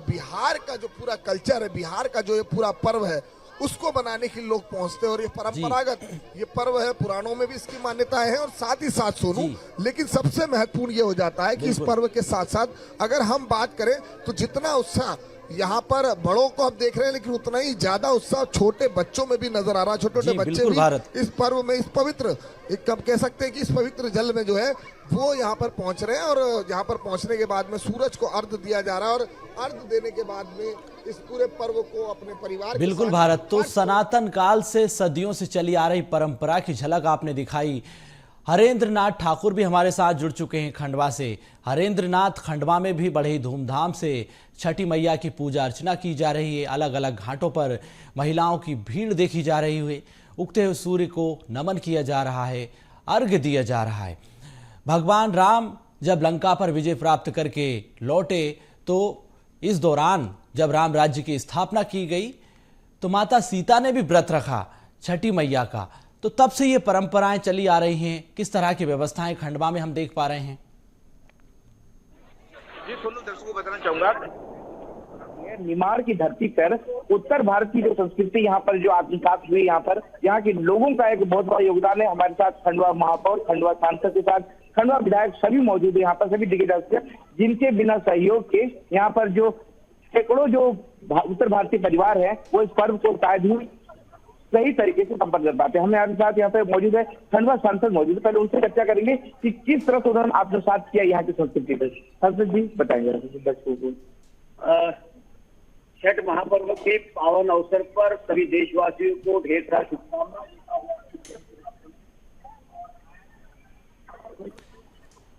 J: बिहार का जो पूरा कल्चर है, बिहार का जो ये पूरा पर्व है उसको बनाने के लिए लोग पहुंचते हैं। और ये परंपरागत ये पर्व है, पुराणों में भी इसकी मान्यताएं हैं। और साथ ही साथ सोनू, लेकिन सबसे महत्वपूर्ण ये हो जाता है कि इस पर्व के साथ साथ अगर हम बात करें तो जितना उत्साह यहाँ पर बड़ों को हम देख रहे हैं, लेकिन उतना ही ज्यादा उत्साह छोटे बच्चों में भी नजर आ रहा है। छोटे छोटे बच्चे भी इस पर्व में, इस पवित्र, एक कब कह सकते हैं कि इस पवित्र जल में जो है वो यहाँ पर पहुंच रहे हैं। और यहाँ पर पहुंचने के बाद में सूरज को अर्घ दिया जा रहा है और अर्घ देने के बाद में इस पूरे पर्व को अपने परिवार
A: बिल्कुल भारत, तो सनातन काल से सदियों से चली आ रही परंपरा की झलक आपने दिखाई। हरेंद्र नाथ ठाकुर भी हमारे साथ जुड़ चुके हैं खंडवा से। हरेंद्र नाथ, खंडवा में भी बड़े धूमधाम से छठी मैया की पूजा अर्चना की जा रही है। अलग अलग घाटों पर महिलाओं की भीड़ देखी जा रही है। उगते हुए सूर्य को नमन किया जा रहा है, अर्घ्य दिया जा रहा है। भगवान राम जब लंका पर विजय प्राप्त करके लौटे, तो इस दौरान जब राम राज्य की स्थापना की गई तो माता सीता ने भी व्रत रखा छठी मैया का। तो तब से ये परंपराएं चली आ रही हैं। किस तरह की व्यवस्थाएं खंडवा में हम देख पा रहे हैं?
P: जी सोनू, दर्शकों को बताना चाहूंगा, निमाड़ की धरती पर उत्तर भारत की जो संस्कृति यहाँ पर जो आत्मसात हुई, यहाँ के लोगों का एक बहुत बड़ा योगदान है। हमारे साथ खंडवा महापौर, खंडवा सांसद के साथ खंडवा विधायक सभी मौजूद है यहाँ पर, सभी दिग्गज, जिनके बिना सहयोग के यहाँ पर जो सैकड़ों जो उत्तर भारतीय परिवार है वो इस पर्व को शायद ही सही तरीके से संपन्न कर पाते हैं। हमारे साथ यहाँ पे मौजूद है खंडवा सांसद मौजूद है, पहले उनसे चर्चा करेंगे कि किस तरह से उन्होंने आत्मसात किया यहाँ की संस्कृति पर। सांसद जी बताएंगे दर्शकों को।
Q: छठ महापर्व के पावन अवसर पर सभी देशवासियों को ढेर सारा शुभकामनाएं।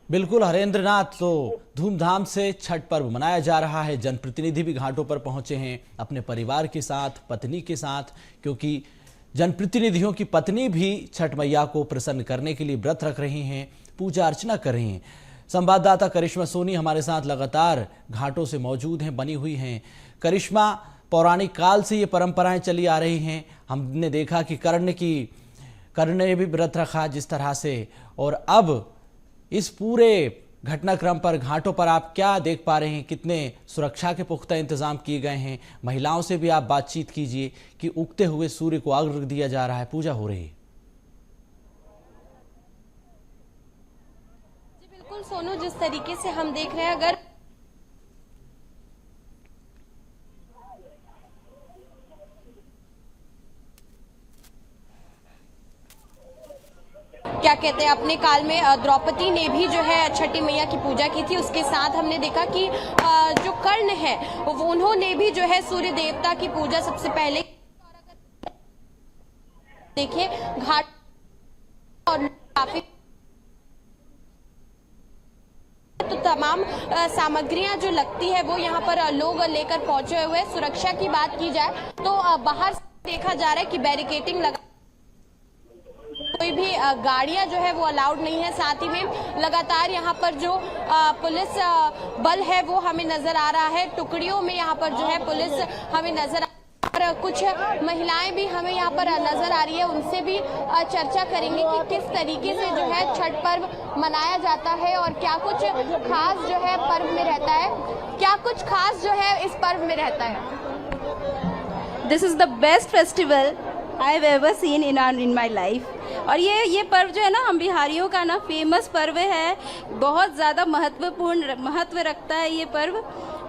A: बिल्कुल हरेंद्रनाथ, तो धूमधाम से छठ पर्व मनाया जा रहा है। जनप्रतिनिधि भी घाटों पर पहुंचे हैं अपने परिवार के साथ, पत्नी के साथ, क्योंकि जनप्रतिनिधियों की पत्नी भी छठ मैया को प्रसन्न करने के लिए व्रत रख रही हैं, पूजा अर्चना कर रही हैं। संवाददाता करिश्मा सोनी हमारे साथ लगातार घाटों से मौजूद हैं, बनी हुई हैं। करिश्मा, पौराणिक काल से ये परंपराएं चली आ रही हैं। हमने देखा कि कर्ण ने भी व्रत रखा जिस तरह से, और अब इस पूरे घटनाक्रम पर घाटों पर आप क्या देख पा रहे हैं? कितने सुरक्षा के पुख्ता इंतजाम किए गए हैं? महिलाओं से भी आप बातचीत कीजिए कि उगते हुए सूर्य को अर्घ्य दिया जा रहा है, पूजा हो रही है।
F: जी बिल्कुल सोनू, जिस तरीके से हम देख रहे हैं, अगर क्या कहते हैं, अपने काल में द्रौपदी ने भी जो है छठी मैया की पूजा की थी। उसके साथ हमने देखा कि जो कर्ण है उन्होंने भी जो है सूर्य देवता की पूजा सबसे पहले देखिए घाट और काफी तो तमाम सामग्रियां जो लगती है वो यहाँ पर लोग लेकर पहुंचे हुए। सुरक्षा की बात की जाए तो बाहर से देखा जा रहा है कि बैरिकेटिंग लगा, कोई भी गाड़ियां जो है वो अलाउड नहीं है। साथ ही में लगातार यहाँ पर जो पुलिस बल है वो हमें नजर आ रहा है। टुकड़ियों में यहाँ पर जो है पुलिस हमें नजर आ, कुछ महिलाएं भी हमें यहाँ पर नजर आ रही है। उनसे भी चर्चा करेंगे कि किस तरीके से जो है छठ पर्व मनाया जाता है और क्या कुछ खास जो है पर्व में रहता है, क्या कुछ खास जो है इस पर्व में रहता है।
R: This is the best festival I have ever seen in my life. और ये पर्व जो है ना, हम बिहारियों का ना फेमस पर्व है, बहुत ज़्यादा महत्व रखता है ये पर्व।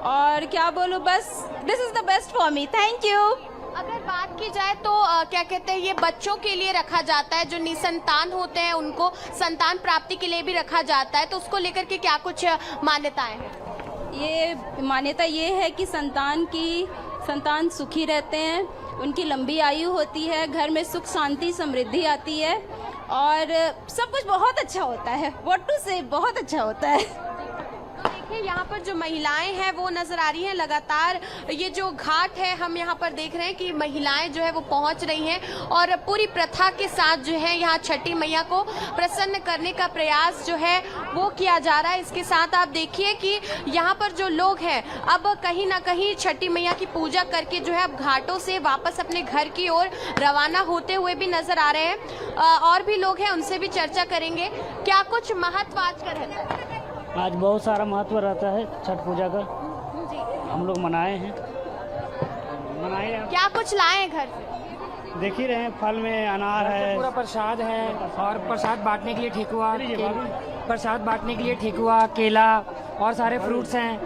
R: और क्या बोलूँ, बस this is the best for me. Thank you.
F: अगर बात की जाए तो क्या कहते हैं, ये बच्चों के लिए रखा जाता है, जो निसंतान होते हैं उनको संतान प्राप्ति के लिए भी रखा जाता है, तो उसको लेकर के क्या कुछ मान्यताएं हैं?
R: ये मान्यता ये है कि संतान सुखी रहते हैं, उनकी लंबी आयु होती है, घर में सुख शांति समृद्धि आती है और सब कुछ बहुत अच्छा होता है। व्हाट टू से, बहुत अच्छा होता है।
F: देखिए यहाँ पर जो महिलाएं हैं वो नजर आ रही हैं लगातार। ये जो घाट है हम यहाँ पर देख रहे हैं कि महिलाएं जो है वो पहुंच रही हैं और पूरी प्रथा के साथ जो है यहाँ छठी मैया को प्रसन्न करने का प्रयास जो है वो किया जा रहा है। इसके साथ आप देखिए कि यहाँ पर जो लोग हैं अब कहीं ना कहीं छठी मैया की पूजा करके जो है अब घाटों से वापस अपने घर की ओर रवाना होते हुए भी नजर आ रहे हैं। और भी लोग हैं, उनसे भी चर्चा करेंगे क्या कुछ महत्व आज का रहता है।
S: आज बहुत सारा महत्व रहता है छठ पूजा का, हम लोग मनाए हैं।
F: क्या कुछ लाए हैं घर से?
S: देख ही रहे हैं, फल में अनार है,
T: पूरा प्रसाद है और प्रसाद बांटने के लिए ठेकुआ, केला और सारे फ्रूट्स हैं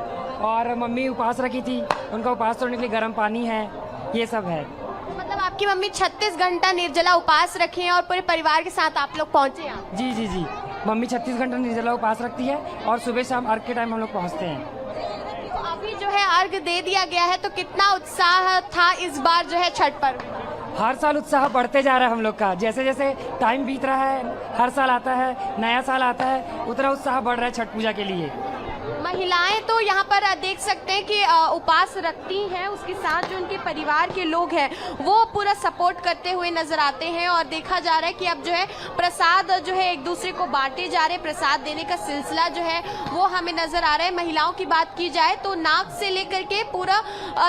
T: और मम्मी उपवास रखी थी, उनका उपवास तोड़ने के लिए गर्म पानी है, ये सब है।
F: मतलब आपकी मम्मी 36 घंटा निर्जला उपवास रखे हैं और पूरे परिवार के साथ आप लोग पहुंचे हैं?
T: जी जी जी, मम्मी 36 घंटा निर्जला उपवास रखती है और सुबह शाम अर्घ के टाइम हम लोग पहुँचते हैं।
F: तो अभी जो है अर्घ दे दिया गया है, तो कितना उत्साह था इस बार जो है छठ पर्व?
T: हर साल उत्साह बढ़ते जा रहा है हम लोग का, जैसे जैसे टाइम बीत रहा है, हर साल आता है, नया साल आता है, उतना उत्साह बढ़ रहा है छठ पूजा के लिए।
F: महिलाएं तो यहाँ पर देख सकते हैं कि उपवास रखती हैं, उसके साथ जो उनके परिवार के लोग हैं वो पूरा सपोर्ट करते हुए नजर आते हैं। और देखा जा रहा है कि अब जो है प्रसाद जो है एक दूसरे को बांटे जा रहे हैं, प्रसाद देने का सिलसिला जो है वो हमें नजर आ रहा है। महिलाओं की बात की जाए तो नाक से लेकर के पूरा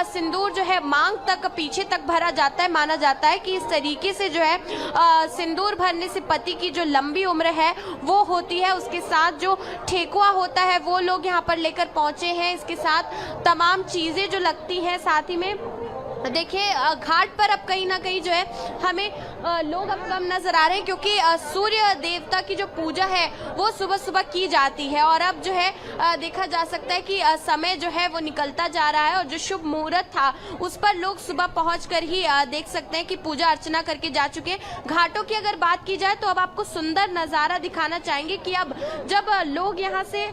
F: सिंदूर जो है मांग तक, पीछे तक भरा जाता है। माना जाता है कि इस तरीके से जो है सिंदूर भरने से पति की जो लंबी उम्र है वो होती है। उसके साथ जो ठेकुआ होता है वो लोग यहाँ पर लेकर पहुंचे हैं, इसके साथ तमाम चीजें जो लगती हैं। साथ ही में देखिए घाट पर अब कहीं ना कहीं जो है हमें लोग अब कम नजर आ रहे हैं, क्योंकि सूर्य देवता की जो पूजा है वो सुबह सुबह की जाती है। और अब जो है देखा जा सकता है कि समय जो है वो निकलता जा रहा है और जो शुभ मुहूर्त था उस पर लोग सुबह पहुंचकर ही देख सकते हैं कि पूजा अर्चना करके जा चुके हैं। घाटों की अगर बात की जाए तो अब आपको सुंदर नज़ारा दिखाना चाहेंगे कि अब जब लोग यहाँ से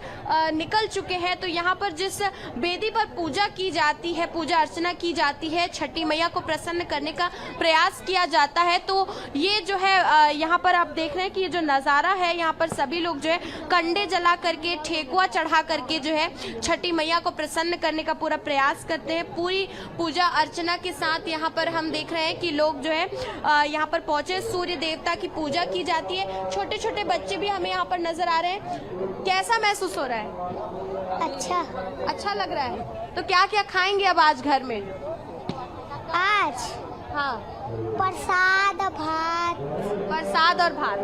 F: निकल चुके हैं तो यहाँ पर जिस वेदी पर पूजा की जाती है, पूजा अर्चना की जाती है, छठी मैया को प्रसन्न करने का प्रयास किया जाता है, तो ये जो है यहाँ पर आप देख रहे हैं कि ये जो नज़ारा है, यहाँ पर सभी लोग जो है कंडे जला करके, ठेकुआ चढ़ा करके जो है छठी मैया को प्रसन्न करने का पूरा प्रयास करते हैं। पूरी पूजा अर्चना के साथ यहाँ पर हम देख रहे हैं कि लोग जो है यहाँ पर पहुंचे, सूर्य देवता की पूजा की जाती है। छोटे छोटे बच्चे भी हमें यहाँ पर नजर आ रहे हैं। कैसा महसूस हो रहा है? अच्छा लग रहा है। तो क्या क्या खाएंगे अब आज घर में?
U: आज
F: हाँ,
U: प्रसाद
F: और भात।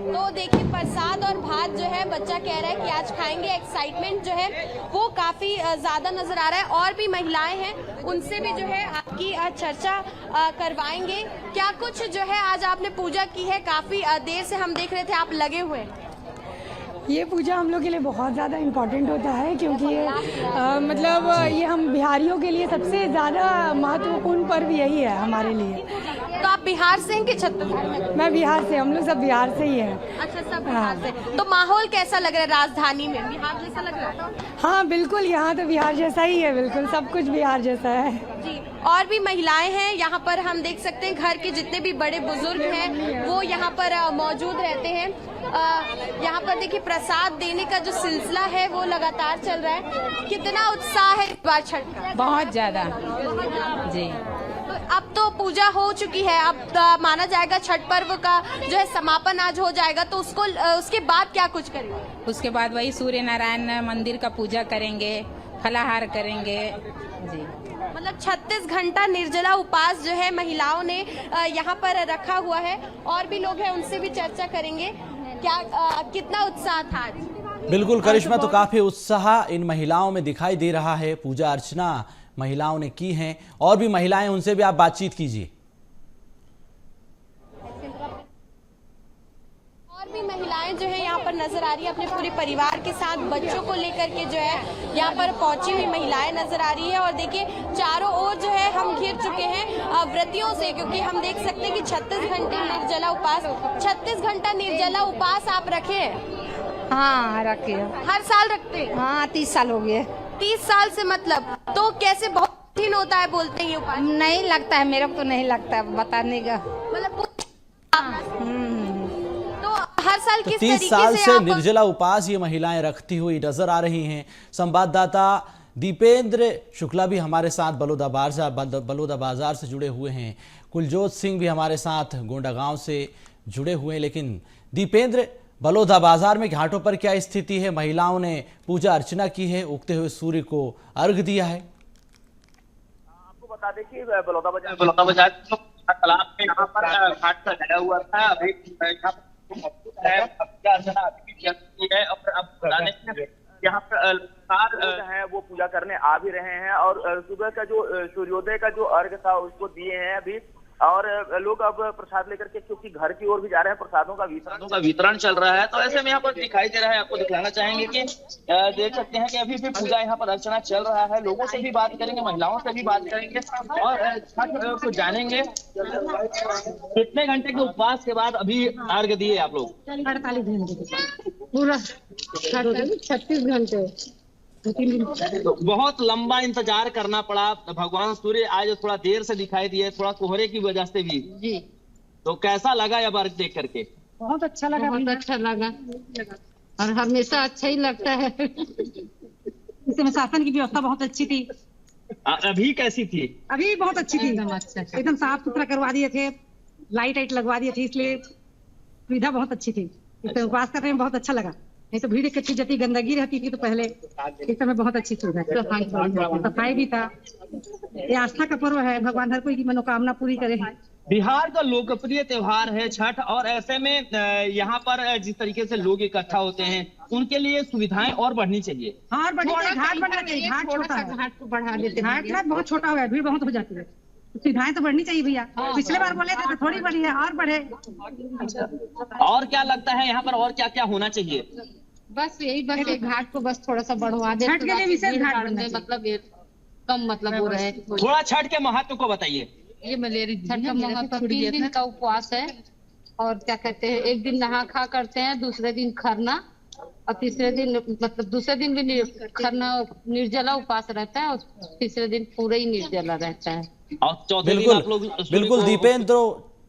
F: तो देखिए प्रसाद और भात जो है बच्चा कह रहा है कि आज खाएंगे। एक्साइटमेंट जो है वो काफी ज्यादा नजर आ रहा है। और भी महिलाएं हैं, उनसे भी जो है आपकी चर्चा करवाएंगे। क्या कुछ जो है आज आपने पूजा की है? काफी देर से हम देख रहे थे आप लगे हुए।
V: ये पूजा हम लोग के लिए बहुत ज़्यादा इम्पोर्टेंट होता है, क्योंकि ये मतलब ये हम बिहारियों के लिए सबसे ज़्यादा महत्वपूर्ण पर्व यही है हमारे लिए।
F: तो आप बिहार से हैं कि छत्तीसगढ़ में?
V: मैं बिहार से, हम लोग सब बिहार से ही हैं।
F: अच्छा, सब बिहार से। तो माहौल कैसा लग रहा है राजधानी में? बिहार जैसा लग रहा है?
V: हाँ बिल्कुल, यहाँ तो बिहार जैसा ही है, बिल्कुल सब कुछ बिहार जैसा है
F: जी। और भी महिलाएं हैं यहाँ पर, हम देख सकते हैं घर के जितने भी बड़े बुजुर्ग हैं वो यहाँ पर मौजूद रहते हैं। यहाँ पर देखिए प्रसाद देने का जो सिलसिला है वो लगातार चल रहा है। कितना उत्साह है इस बार छठ का?
V: बहुत ज़्यादा जी।
F: तो अब तो पूजा हो चुकी है, अब माना जाएगा छठ पर्व का जो है समापन आज हो जाएगा, तो उसके बाद क्या कुछ करेंगे?
W: उसके बाद वही सूर्य नारायण मंदिर का पूजा करेंगे, फलाहार करेंगे जी।
F: मतलब 36 घंटा निर्जला उपवास जो है महिलाओं ने यहाँ पर रखा हुआ है। और भी लोग हैं, उनसे भी चर्चा करेंगे। क्या कितना उत्साह था आज?
A: बिल्कुल करिश्मा, तो काफी उत्साह इन महिलाओं में दिखाई दे रहा है। पूजा अर्चना महिलाओं ने की है। और भी महिलाएं, उनसे भी आप बातचीत कीजिए।
F: और भी महिलाएं जो है यहाँ पर नजर आ रही है, अपने पूरे परिवार के साथ बच्चों को लेकर के जो है यहाँ पर पहुंची हुई महिलाएं नजर आ रही है। और देखिए चारों ओर जो है हम घिर चुके हैं व्रतियों से, क्योंकि हम देख सकते हैं कि 36 घंटे निर्जला उपवास, 36 घंटा निर्जला उपवास आप रखे हैं?
W: हाँ रखे।
F: हर साल रखते हैं?
W: हाँ 30 साल हो गए।
F: 30 साल से? मतलब तो कैसे, बहुत कठिन होता है बोलते हैं ये उपाय?
W: नहीं लगता है, मेरे को तो नहीं लगता है बताने का।
F: मतलब तो हर साल किस तरीके से
A: 30 साल से निर्जला उपवास ये महिलाएं रखती हुई नजर आ रही हैं। संवाददाता दीपेंद्र शुक्ला भी हमारे साथ बलौदा बाजार से जुड़े हुए हैं। कुलजोत सिंह भी हमारे साथ गोंडा गांव से जुड़े हुए हैं। लेकिन दीपेंद्र, बलौदा बाजार में घाटों पर क्या स्थिति है? महिलाओं ने पूजा अर्चना की है, उगते हुए सूर्य को अर्घ दिया है।
P: आपको बता दें कि बलौदा बाजार तालाब में यहाँ पर घाट का लगा हुआ था। अभी यहाँ पर है वो पूजा करने आ भी रहे हैं। और सुबह का जो सूर्योदय का जो अर्घ था उसको दिए हैं अभी।
B: और लोग अब प्रसाद लेकर के क्योंकि घर की ओर भी जा रहे हैं, प्रसादों का वितरण चल रहा है। तो ऐसे में यहाँ पर दिखाई दे रहा है, आपको दिखाना चाहेंगे कि देख सकते हैं कि अभी भी पूजा यहाँ पर अर्चना चल रहा है। लोगों से भी बात करेंगे, महिलाओं से भी बात करेंगे और छठ को जानेंगे। कितने घंटे के उपवास के बाद अभी अर्घ दिए आप लोग?
C: 48 घंटे पूरा 36 घंटे।
B: तो बहुत लंबा इंतजार करना पड़ा। भगवान सूर्य आज थोड़ा देर से दिखाई दिए, थोड़ा कोहरे की वजह से भी
C: जी।
B: तो कैसा लगा यह बार देख करके?
C: बहुत अच्छा लगा, बहुत अच्छा लगा और हमेशा अच्छा ही लगता है। इसमें शासन की व्यवस्था बहुत अच्छी थी।
B: अभी कैसी थी?
C: अभी बहुत अच्छी थी, एकदम साफ सुथरा करवा दिए थे, लाइट लगवा दिए थे, इसलिए सुविधा बहुत अच्छी थी। इसमें उपवास करने में बहुत अच्छा लगा। नहीं तो भीड़ इकट्ठी जती गंदगी रहती थी तो पहले, इस समय बहुत अच्छी सुविधा, सफाई भी था। ये आस्था का पर्व है, भगवान हर कोई की मनोकामना पूरी करे।
B: बिहार का लोकप्रिय त्योहार है छठ और ऐसे में यहाँ पर जिस तरीके से लोग इकट्ठा होते हैं उनके लिए सुविधाएं और बढ़नी चाहिए।
C: और बढ़नी चाहिए, घाट बनना चाहिए। घाट छोटा है, घाट को बढ़ा देते हैं। घाट बहुत छोटा हो गया, भीड़ बहुत हो जाती है। सुविधाएं तो बढ़नी चाहिए भैया। पिछले बार बोले थे तो थोड़ी बढ़ी है, और बढ़े।
B: और क्या लगता है यहाँ पर और क्या क्या होना चाहिए?
C: बस यही, बस एक घाट को बस थोड़ा सा बढ़वा दे, छठ के लिए विशेष घाट बनने, मतलब ये कम मतलब हो रहे।
B: थोड़ा छठ के महत्व को बताइए।
C: ये मलेरिया छठ का महत्व 3 दिन का उपवास है और क्या कहते हैं, एक दिन नहा खा करते हैं, दूसरे दिन खरना और तीसरे दिन मतलब दूसरे दिन भी खरना निर्जला उपवास रहता है और तीसरे दिन पूरा ही निर्जला रहता है।
B: और चौथे दिन आप लोग
A: बिल्कुल दीपेंद्र,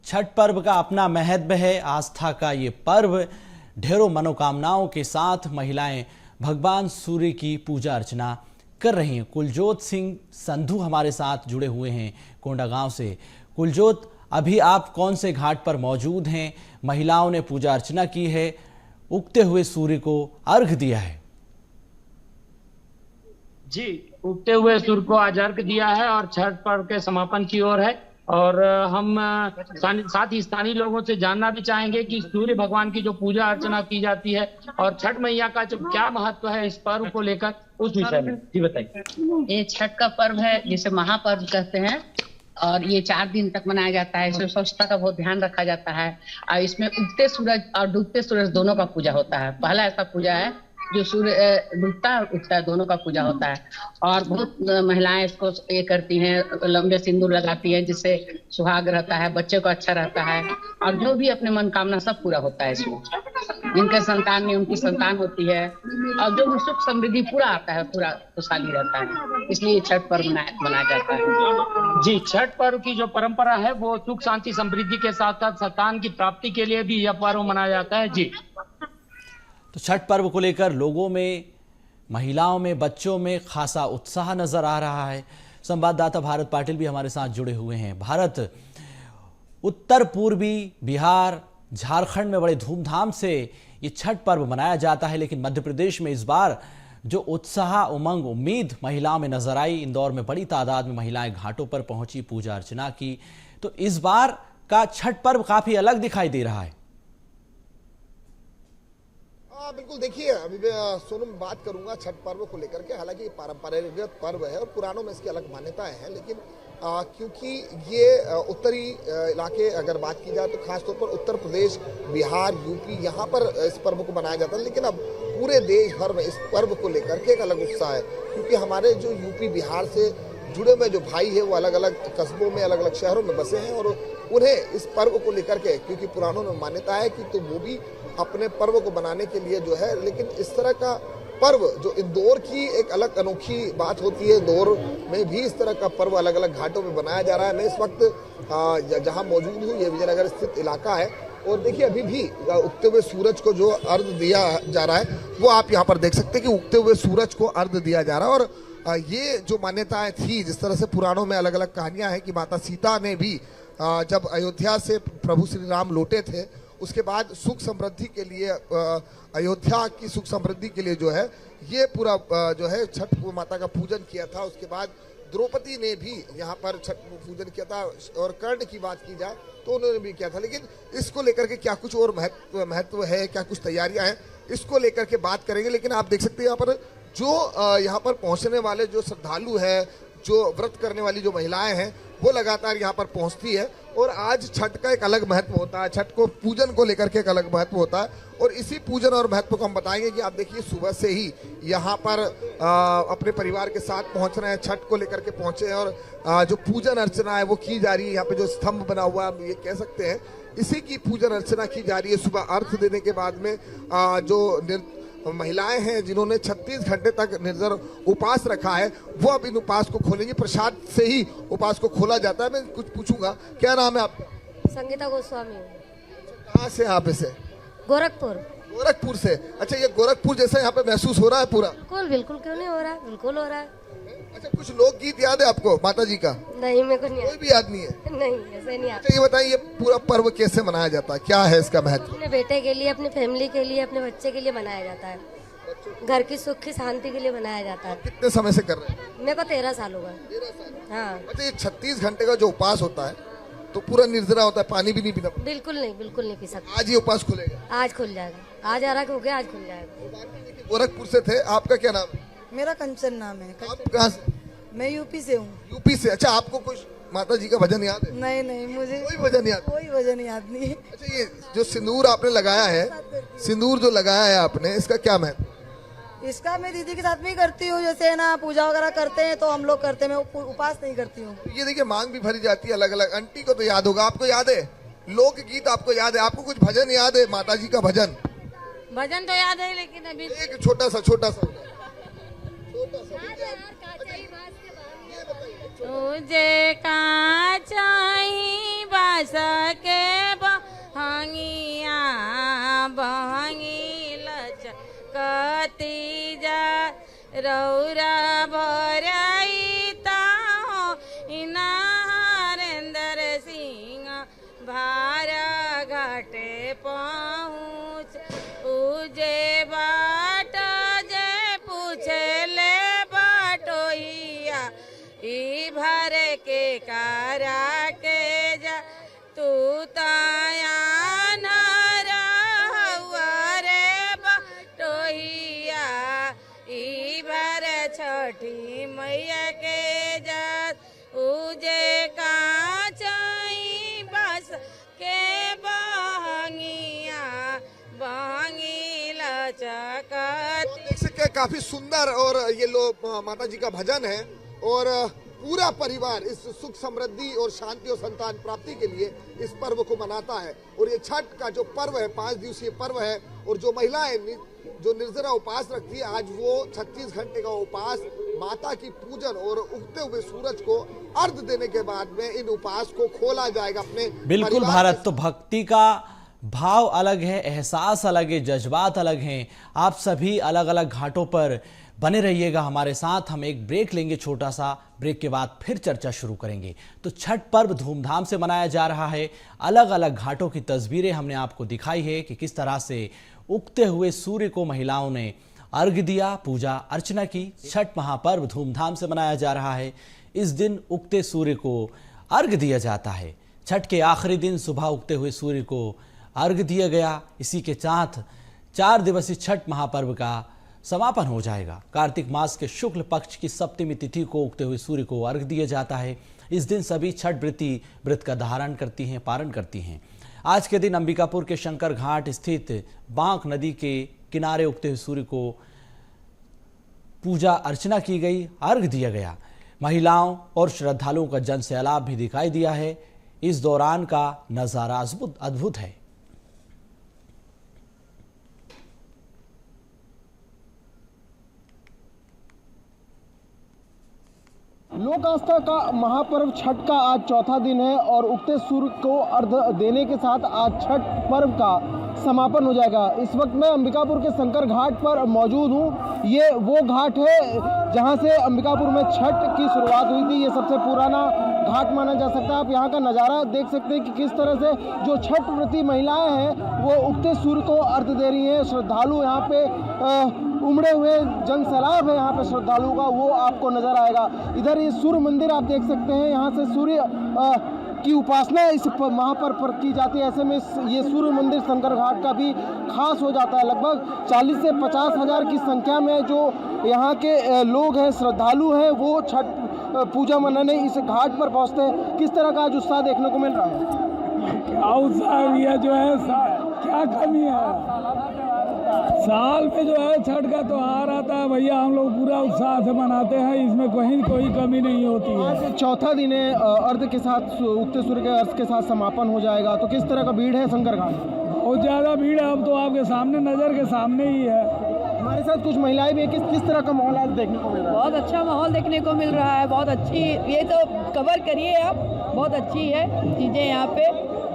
A: छठ पर्व का अपना महत्व है। आस्था का ये पर्व, ढेरों मनोकामनाओं के साथ महिलाएं भगवान सूर्य की पूजा अर्चना कर रही हैं। कुलजोत सिंह संधू हमारे साथ जुड़े हुए हैं कोंडागांव से। कुलजोत, अभी आप कौन से घाट पर मौजूद हैं? महिलाओं ने पूजा अर्चना की है, उगते हुए सूर्य को अर्घ दिया है।
I: जी, उगते हुए सूर्य को आज अर्घ दिया है और छठ पर्व के समापन की ओर है। और हम साथ ही स्थानीय लोगों से जानना भी चाहेंगे कि सूर्य भगवान की जो पूजा अर्चना की जाती है और छठ मैया का जो क्या महत्व है इस पर्व को लेकर, उस विषय में जी बताइए।
E: ये छठ का पर्व है जिसे महापर्व कहते हैं और ये 4 दिन तक मनाया जाता है। इसमें स्वच्छता का बहुत ध्यान रखा जाता है और इसमें उगते सूरज और डूबते सूरज दोनों का पूजा होता है। पहला ऐसा पूजा है जो सूर्य डूबता है और उगता है, दोनों का पूजा होता है। और बहुत महिलाएं इसको ये करती हैं, लंबे सिंदूर लगाती हैं जिससे सुहाग रहता है, बच्चे को अच्छा रहता है और जो भी अपने मनोकामना सब पूरा होता है इसमें। जिनके संतान में उनकी संतान होती है और जो भी सुख समृद्धि पूरा आता है, पूरा खुशहाली रहता है, इसलिए छठ पर्व मनाया जाता है।
I: जी, छठ पर्व की जो परंपरा है वो सुख शांति समृद्धि के साथ साथ संतान की प्राप्ति के लिए भी यह पर्व मनाया जाता है। जी,
A: तो छठ पर्व को लेकर लोगों में, महिलाओं में, बच्चों में खासा उत्साह नजर आ रहा है। संवाददाता भारत पाटिल भी हमारे साथ जुड़े हुए हैं। भारत, उत्तर पूर्वी बिहार, झारखंड में बड़े धूमधाम से ये छठ पर्व मनाया जाता है, लेकिन मध्य प्रदेश में इस बार जो उत्साह, उमंग, उम्मीद महिलाओं में नजर आई। इंदौर में बड़ी तादाद में महिलाएं घाटों पर पहुंची, पूजा अर्चना की। तो इस बार का छठ पर्व काफी अलग दिखाई दे रहा है।
J: बिल्कुल, देखिए अभी मैं सोनू में बात करूंगा छठ पर्व को लेकर के। हालांकि पारंपरिक पर्व है और पुराणों में इसकी अलग मान्यताएं हैं, लेकिन क्योंकि ये उत्तरी इलाके अगर बात की जाए तो खासतौर पर उत्तर प्रदेश, बिहार, यूपी, यहाँ पर इस पर्व को मनाया जाता है। लेकिन अब पूरे देश भर में इस पर्व को लेकर के एक अलग उत्साह है, क्योंकि हमारे जो यूपी बिहार से जुड़े हुए जो भाई है वो अलग अलग कस्बों में, अलग अलग शहरों में बसे हैं और उन्हें इस पर्व को लेकर के, क्योंकि पुराणों में मान्यता है कि तो वो भी अपने पर्व को बनाने के लिए जो है, लेकिन इस तरह का पर्व जो इंदौर की एक अलग अनोखी बात होती है, इंदौर में भी इस तरह का पर्व अलग अलग घाटों में बनाया जा रहा है। मैं इस वक्त जहां मौजूद हूँ ये विजयनगर स्थित इलाका है और देखिए अभी भी उगते हुए सूरज को जो अर्घ दिया जा रहा है वो आप यहाँ पर देख सकते हैं कि उगते हुए सूरज को अर्घ दिया जा रहा है। और ये जो मान्यताएं थी, जिस तरह से पुराणों में अलग अलग कहानियां हैं कि माता सीता ने भी जब अयोध्या से प्रभु श्री राम लौटे थे, उसके बाद सुख समृद्धि के लिए, अयोध्या की सुख समृद्धि के लिए जो है ये पूरा जो है छठ माता का पूजन किया था। उसके बाद द्रौपदी ने भी यहाँ पर छठ पूजन किया था और कर्ण की बात की जाए तो उन्होंने भी किया था। लेकिन इसको लेकर के क्या कुछ और महत्व है, क्या कुछ तैयारियां हैं, इसको लेकर के बात करेंगे। लेकिन आप देख सकते हैं यहाँ पर जो यहाँ पर पहुँचने वाले जो श्रद्धालु है, जो व्रत करने वाली जो महिलाएं हैं, वो लगातार यहाँ पर पहुँचती है। और आज छठ का एक अलग महत्व होता है, छठ को पूजन को लेकर के एक अलग महत्व होता है। और इसी पूजन और महत्व को हम बताएंगे कि आप देखिए सुबह से ही यहाँ पर अपने परिवार के साथ पहुँच रहे हैं, छठ को लेकर के पहुँचे हैं। और जो पूजन अर्चना है वो की जा रही है। यहाँ पे जो स्तंभ बना हुआ है, हम ये कह सकते हैं इसी की पूजन अर्चना की जा रही है। सुबह अर्घ देने के बाद में जो महिलाएं हैं जिन्होंने 36 घंटे तक निर्जर उपास रखा है, वो अब इन उपास को खोलेंगी। प्रसाद से ही उपास को खोला जाता है। मैं कुछ पूछूंगा, क्या नाम है आपका?
D: संगीता गोस्वामी।
J: कहाँ से आप? इसे
D: गोरखपुर।
J: गोरखपुर से। अच्छा, ये गोरखपुर जैसा यहाँ पे महसूस हो रहा है पूरा?
D: बिल्कुल बिल्कुल, क्यों नहीं हो रहा है, बिल्कुल हो रहा है।
J: अच्छा, कुछ लोकगीत याद है आपको माता जी का?
D: नहीं, मेरे को नहीं,
J: कोई भी याद नहीं है?
D: नहीं, ऐसे नहीं आता।
J: अच्छा, ये बताइए ये पूरा पर्व कैसे मनाया जाता है, क्या है इसका महत्व?
D: अपने बेटे के लिए, अपनी फैमिली के लिए, अपने बच्चे के लिए मनाया जाता है। घर की सुख की शांति के लिए मनाया जाता है।
J: कितने समय से कर रहे हैं?
D: मेरे को 13 साल हुआ।
J: 13 साल।
D: हाँ।
J: अच्छा, ये 36 घंटे का जो उपास होता है तो पूरा निर्जरा होता है, पानी भी नहीं पीना?
D: बिल्कुल नहीं, बिल्कुल नहीं पी सकते।
J: आज ये उपास खुलेगा?
D: आज खुल जाएगा। आज आरा हो गया, आज खुल जाएगा।
J: गोरखपुर से थे, आपका क्या नाम है?
G: मेरा कंचन नाम है।
J: आप कहाँ से?
G: मैं यूपी से हूँ।
J: यूपी से। अच्छा, आपको कुछ माता जी का भजन याद है?
G: नहीं नहीं, मुझे
J: कोई भजन याद?
G: कोई भजन याद नहीं है।
J: अच्छा, ये जो सिंदूर आपने लगाया है, सिंदूर जो लगाया है आपने, इसका क्या महत्व?
G: इसका मैं दीदी के साथ भी करती हूँ, जैसे ना पूजा वगैरह करते हैं तो हम लोग करते हैं, मैं उपास नहीं करती हूँ।
J: ये देखिए मांग भी भरी जाती है अलग अलग। आंटी को तो याद होगा, आपको याद है? लोकगीत आपको याद है? आपको कुछ भजन याद है माता जी का भजन?
D: भजन तो याद है, लेकिन अभी
J: एक छोटा सा
W: तुझे का चाही बास के बहंगिया बहंगी लचकती जा रौरा भरईता हो नरेंद्र सिंह भार घाटे पहुँच उजे बाट जे पूछे ले बटोइया ई भर के कारा के जा तू ताया रे बटोहिया ई भर छठी मैया के जा उजे कांचई बस के बहंगिया बहंगी लचकत।
J: देख सकते हैं काफी सुंदर और ये लोग माता जी का भजन है। और पूरा परिवार इस सुख समृद्धि और शांति और संतान प्राप्ति के लिए इस पर्व को मनाता है। और ये छठ का जो पर्व है 5 दिवसीय पर्व है। और जो महिलाएं जो निर्जरा उपास रखती है, आज वो 36 घंटे का उपास माता की पूजन और उगते हुए सूरज को अर्घ देने के बाद में इन उपास को खोला जाएगा अपने।
A: बिल्कुल भारत, तो भक्ति का भाव अलग है, एहसास अलग है, जज्बात अलग हैं। आप सभी अलग अलग घाटों पर बने रहिएगा हमारे साथ। हम एक ब्रेक लेंगे, छोटा सा ब्रेक के बाद फिर चर्चा शुरू करेंगे। तो छठ पर्व धूमधाम से मनाया जा रहा है। अलग अलग घाटों की तस्वीरें हमने आपको दिखाई है कि किस तरह से उगते हुए सूर्य को महिलाओं ने अर्घ दिया, पूजा अर्चना की। छठ महापर्व धूमधाम से मनाया जा रहा है। इस दिन उगते सूर्य को अर्घ दिया जाता है। छठ के आखिरी दिन सुबह उगते हुए सूर्य को अर्घ दिया गया। इसी के साथ 4 दिवसीय छठ महापर्व का समापन हो जाएगा। कार्तिक मास के शुक्ल पक्ष की सप्तमी तिथि को उगते हुए सूर्य को अर्घ दिया जाता है। इस दिन सभी छठ व्रत का धारण करती हैं, पारण करती हैं। आज के दिन अंबिकापुर के शंकर घाट स्थित बांक नदी के किनारे उगते हुए सूर्य को पूजा अर्चना की गई, अर्घ दिया गया। महिलाओं और श्रद्धालुओं का जन सैलाब भी दिखाई दिया है। इस दौरान का नजारा अद्भुत है।
H: लोक आस्था का महापर्व छठ का आज चौथा दिन है और उगते सूर्य को अर्घ देने के साथ आज छठ पर्व का समापन हो जाएगा। इस वक्त मैं अंबिकापुर के शंकर घाट पर मौजूद हूँ। ये वो घाट है जहाँ से अंबिकापुर में छठ की शुरुआत हुई थी। ये सबसे पुराना घाट माना जा सकता है। आप यहाँ का नज़ारा देख सकते हैं कि किस तरह से जो छठ व्रती महिलाएं हैं वो उगते सूर्य को अर्घ दे रही हैं। श्रद्धालु यहाँ पे उमड़े हुए जन सैलाब है यहाँ पे श्रद्धालुओं का, वो आपको नजर आएगा। इधर ये सूर्य मंदिर आप देख सकते हैं। यहाँ से सूर्य की उपासना इस महापर्व पर की जाती है। ऐसे में ये सूर्य मंदिर शंकर घाट का भी खास हो जाता है। लगभग 40 से 50 हज़ार की संख्या में जो यहाँ के लोग हैं, श्रद्धालु हैं, वो छठ पूजा मनाने इस घाट पर पहुँचते हैं। किस तरह का आज उत्साह देखने को मिल रहा है?
K: क्या उत्साह भैया, जो है क्या कमी है, साल में जो है छठ का त्योहार आता है भैया, हम लोग पूरा उत्साह से मनाते हैं, इसमें कहीं कोई कमी नहीं होती है।
H: आज चौथा दिन है, अर्घ के साथ उगते सूर्य के अर्घ के साथ समापन हो जाएगा, तो किस तरह का भीड़ है शंकर घाट?
K: बहुत ज़्यादा भीड़ है, अब तो आपके सामने, नज़र के सामने ही है।
H: हमारे साथ कुछ महिलाएं भी, किस तरह का माहौल आज देखने को मिल रहा है?
L: बहुत अच्छा माहौल देखने को मिल रहा है, बहुत अच्छी, ये तो कवर करिए आप, बहुत अच्छी है चीज़ें यहाँ पे,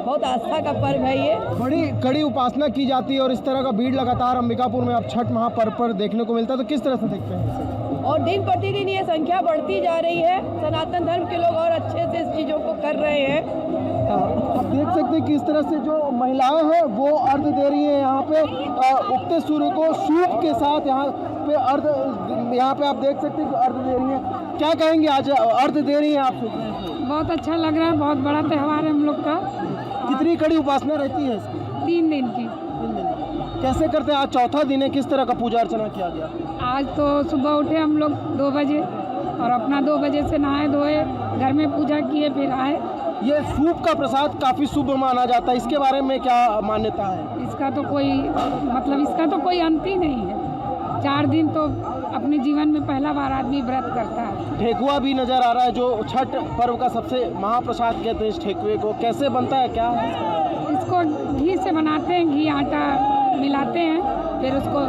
L: बहुत आस्था का पर्व है ये।
H: बड़ी कड़ी उपासना की जाती है और इस तरह का भीड़ लगातार अंबिकापुर में अब छठ महापर्व पर देखने को मिलता है, तो किस तरह से देखते हैं?
L: और दिन प्रतिदिन ये संख्या बढ़ती जा रही है, सनातन धर्म के लोग और अच्छे से इस चीज़ों को कर रहे हैं।
H: आप देख सकते हैं कि इस तरह से जो महिलाएं हैं वो अर्घ दे रही हैं यहाँ पे, उगते सूर्य को सूप के साथ यहाँ पे अर्घ, यहाँ पे आप देख सकते हैं कि अर्घ दे रही हैं। क्या कहेंगे, आज अर्घ दे रही हैं आप?
V: बहुत अच्छा लग रहा है, बहुत बड़ा त्यौहार है हम लोग का।
H: कितनी कड़ी उपासना रहती है इसकी?
V: 3 दिन की।
H: कैसे करते हैं? आज चौथा दिन है, किस तरह का पूजा अर्चना किया गया?
V: आज तो सुबह उठे हम लोग 2 बजे और अपना 2 बजे से नहाए धोए, घर में पूजा किए, फिर आए।
H: ये सूप का प्रसाद काफी शुभ माना जाता है, इसके बारे में क्या मान्यता है?
V: इसका तो कोई अंत ही नहीं है। 4 दिन तो अपने जीवन में पहला बार आदमी व्रत करता है।
H: ठेकुआ भी नजर आ रहा है, जो छठ पर्व का सबसे महाप्रसाद कहते हैं इस ठेकुए को। कैसे बनता है, क्या है?
V: इसको घी से बनाते हैं, घी आटा मिलाते हैं, फिर उसको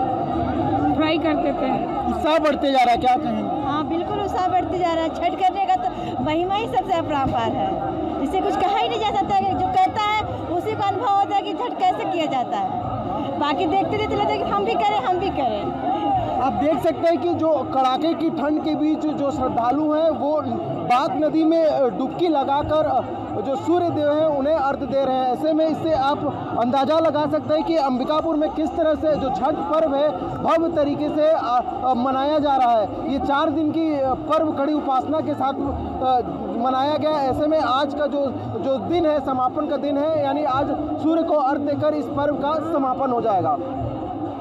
V: फ्राई कर देते हैं।
H: उत्साह बढ़ते जा रहा है, क्या कहेंगे?
U: हाँ बिल्कुल उत्साह बढ़ते जा रहा है। छठ करने का तो महिमा ही सबसे अपरांपार है, जिसे कुछ कहा ही नहीं जा सकता है। जो करता है उसी का अनुभव होता है कि छठ कैसे किया जाता है। बाकी देखते देखते लगता है कि हम भी करें।
H: आप देख सकते हैं कि जो कड़ाके की ठंड के बीच जो श्रद्धालु हैं वो बाग नदी में डुबकी लगाकर जो सूर्य देव हैं उन्हें अर्घ दे रहे हैं। ऐसे में इससे आप अंदाजा लगा सकते हैं कि अंबिकापुर में किस तरह से जो छठ पर्व है भव्य तरीके से मनाया जा रहा है। ये 4 दिन की पर्व कड़ी उपासना के साथ मनाया गया। ऐसे में आज का जो दिन है, समापन का दिन है, यानी आज सूर्य को अर्घ देकर इस पर्व का समापन हो जाएगा।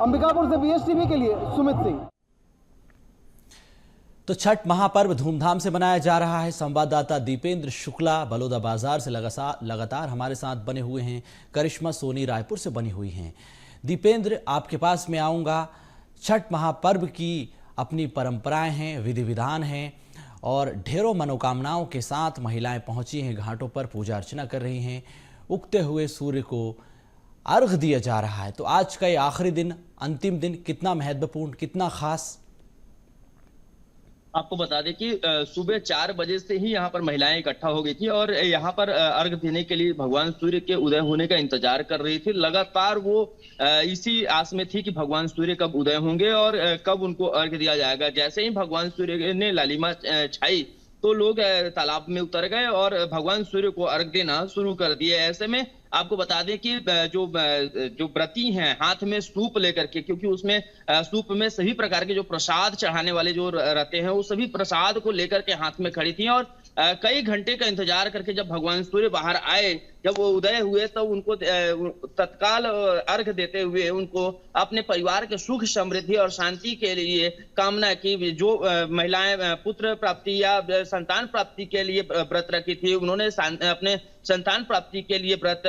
H: अंबिकापुर से BSTV के लिए सुमित सिंह।
A: तो छठ महापर्व धूमधाम से मनाया जा रहा है। संवाददाता दीपेंद्र शुक्ला बलौदा बाजार से लगातार हमारे साथ बने हुए हैं। करिश्मा सोनी रायपुर से बनी हुई हैं। दीपेंद्र, आपके पास में आऊँगा। छठ महापर्व की अपनी परंपराएं हैं, विधि विधान हैं और ढेरों मनोकामनाओं के साथ महिलाएं पहुंची हैं घाटों पर, पूजा अर्चना कर रही हैं। उगते हुए सूर्य को अर्घ दिया जा रहा है। तो आज का ये आखिरी दिन, अंतिम दिन, कितना महत्वपूर्ण, कितना खास?
B: आपको बता दें कि सुबह 4 बजे से ही यहाँ पर महिलाएं इकट्ठा हो गई थी और यहाँ पर अर्घ देने के लिए भगवान सूर्य के उदय होने का इंतजार कर रही थी। लगातार वो इसी आस में थी कि भगवान सूर्य कब उदय होंगे और कब उनको अर्घ दिया जाएगा। जैसे ही भगवान सूर्य ने लालिमा छाई तो लोग तालाब में उतर गए और भगवान सूर्य को अर्घ देना शुरू कर दिए। ऐसे में आपको बता दें कि जो व्रती हैं हाथ में सूप लेकर के, क्योंकि उसमें सूप में सभी प्रकार के जो प्रसाद चढ़ाने वाले जो रहते हैं वो सभी प्रसाद को लेकर के हाथ में खड़ी थी और कई घंटे का इंतजार करके जब भगवान सूर्य बाहर आए, जब वो उदय हुए तो उनको तत्काल अर्घ देते हुए उनको अपने परिवार के सुख समृद्धि और शांति के लिए कामना की। जो महिलाएं पुत्र प्राप्ति या संतान प्राप्ति के लिए व्रत रखी थी, उन्होंने अपने संतान प्राप्ति के लिए व्रत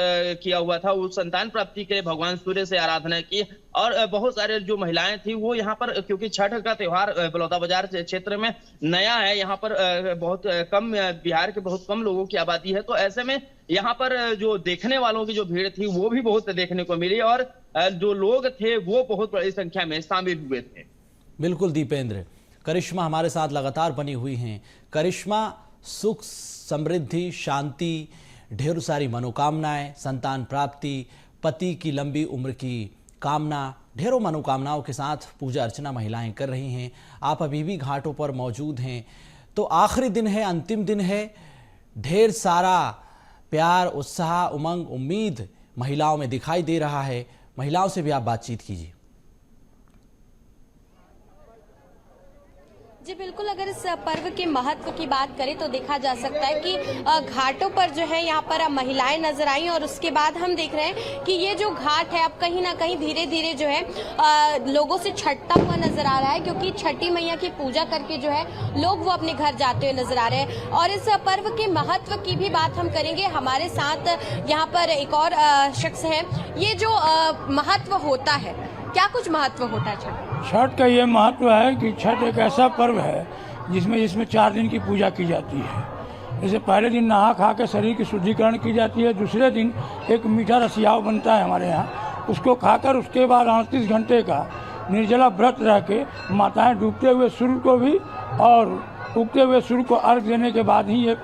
B: किया हुआ था, उस संतान प्राप्ति के लिए भगवान सूर्य से आराधना की। और बहुत सारे जो महिलाएं थी वो यहाँ पर, क्योंकि छठ का त्योहार बलौदा बाजार क्षेत्र में नया है, यहाँ पर बहुत कम, बिहार के बहुत कम लोगों की आबादी है, तो ऐसे में यहाँ पर जो देखने वालों की जो भीड़ थी वो भी बहुत देखने को मिली और जो लोग थे वो बहुत बड़ी संख्या में शामिल हुए थे।
A: बिल्कुल दीपेंद्र। करिश्मा हमारे साथ लगातार बनी हुई हैं। करिश्मा, सुख समृद्धि शांति, ढेर सारी मनोकामनाएं, संतान प्राप्ति, पति की लंबी उम्र की कामना, ढेरों मनोकामनाओं के साथ पूजा अर्चना महिलाएं कर रही हैं। आप अभी भी घाटों पर मौजूद हैं। तो आखिरी दिन है, अंतिम दिन है, ढेर सारा प्यार, उत्साह, उमंग, उम्मीद महिलाओं में दिखाई दे रहा है। महिलाओं से भी आप बातचीत कीजिए।
F: जी बिल्कुल, अगर इस पर्व के महत्व की बात करें तो देखा जा सकता है कि घाटों पर जो है यहाँ पर महिलाएं नजर आई और उसके बाद हम देख रहे हैं कि ये जो घाट है अब कहीं ना कहीं धीरे धीरे जो है लोगों से छटता हुआ नजर आ रहा है, क्योंकि छठी मैया की पूजा करके जो है लोग वो अपने घर जाते हुए नजर आ रहे हैं। और इस पर्व के महत्व की भी बात हम करेंगे। हमारे साथ यहाँ पर एक और शख्स है। ये जो महत्व होता है, क्या कुछ महत्व होता है
K: छठ का? ये महत्व है कि छठ एक ऐसा पर्व है जिसमें 4 दिन की पूजा की जाती है। जैसे पहले दिन नहा खा के शरीर की शुद्धिकरण की जाती है, दूसरे दिन एक मीठा रसियाव बनता है हमारे यहाँ, उसको खाकर उसके बाद 38 घंटे का निर्जला व्रत रह के माताएं डूबते हुए सूर्य को भी और उगते हुए सूर्य को अर्घ देने के बाद ही ये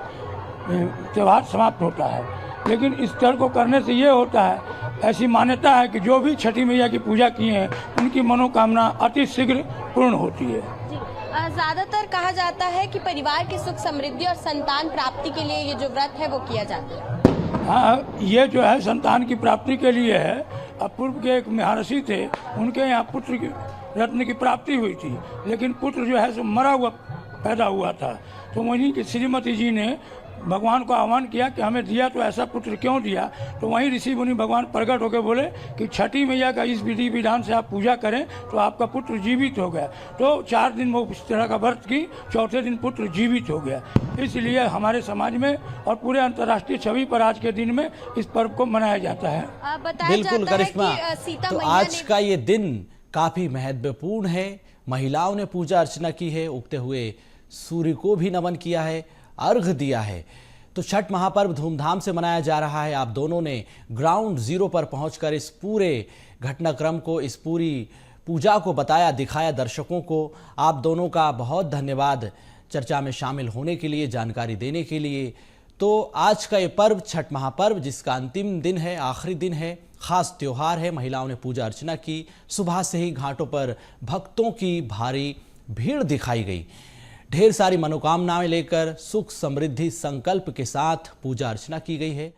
K: त्यौहार समाप्त होता है। लेकिन इस तरह को करने से ये होता है, ऐसी मान्यता है कि जो भी छठी मैया की पूजा किए हैं उनकी मनोकामना अति शीघ्र पूर्ण होती है।
F: ज्यादातर कहा जाता है कि परिवार की सुख समृद्धि और संतान प्राप्ति के लिए ये जो व्रत है वो किया जाता है।
K: हाँ, ये जो है संतान की प्राप्ति के लिए है। अब पूर्व के एक महर्षि थे, उनके यहाँ पुत्र की रत्न की प्राप्ति हुई थी, लेकिन पुत्र जो है सो मरा हुआ पैदा हुआ था। तो वहीं की श्रीमती जी ने भगवान को आह्वान किया कि हमें दिया तो ऐसा पुत्र क्यों दिया। तो वहीं ऋषि मुनि भगवान प्रकट होकर बोले कि छठी मैया का इस विधि विधान से आप पूजा करें तो आपका पुत्र जीवित हो गया। तो 4 दिन वो इस तरह का व्रत की, चौथे दिन पुत्र जीवित हो गया। इसलिए हमारे समाज में और पूरे अंतर्राष्ट्रीय छवि पर आज के दिन में इस पर्व को मनाया जाता है।
A: बिल्कुल करिश्मा, तो आज का ये दिन काफी महत्वपूर्ण है। महिलाओं ने पूजा अर्चना की है, उगते हुए सूर्य को भी नमन किया है, अर्घ दिया है। तो छठ महापर्व धूमधाम से मनाया जा रहा है। आप दोनों ने ग्राउंड जीरो पर पहुंचकर इस पूरे घटनाक्रम को, इस पूरी पूजा को बताया, दिखाया दर्शकों को। आप दोनों का बहुत धन्यवाद चर्चा में शामिल होने के लिए, जानकारी देने के लिए। तो आज का ये पर्व, छठ महापर्व, जिसका अंतिम दिन है, आखिरी दिन है, खास त्योहार है। महिलाओं ने पूजा अर्चना की। सुबह से ही घाटों पर भक्तों की भारी भीड़ दिखाई गई। ढेर सारी मनोकामनाएं लेकर सुख समृद्धि संकल्प के साथ पूजा अर्चना की गई है।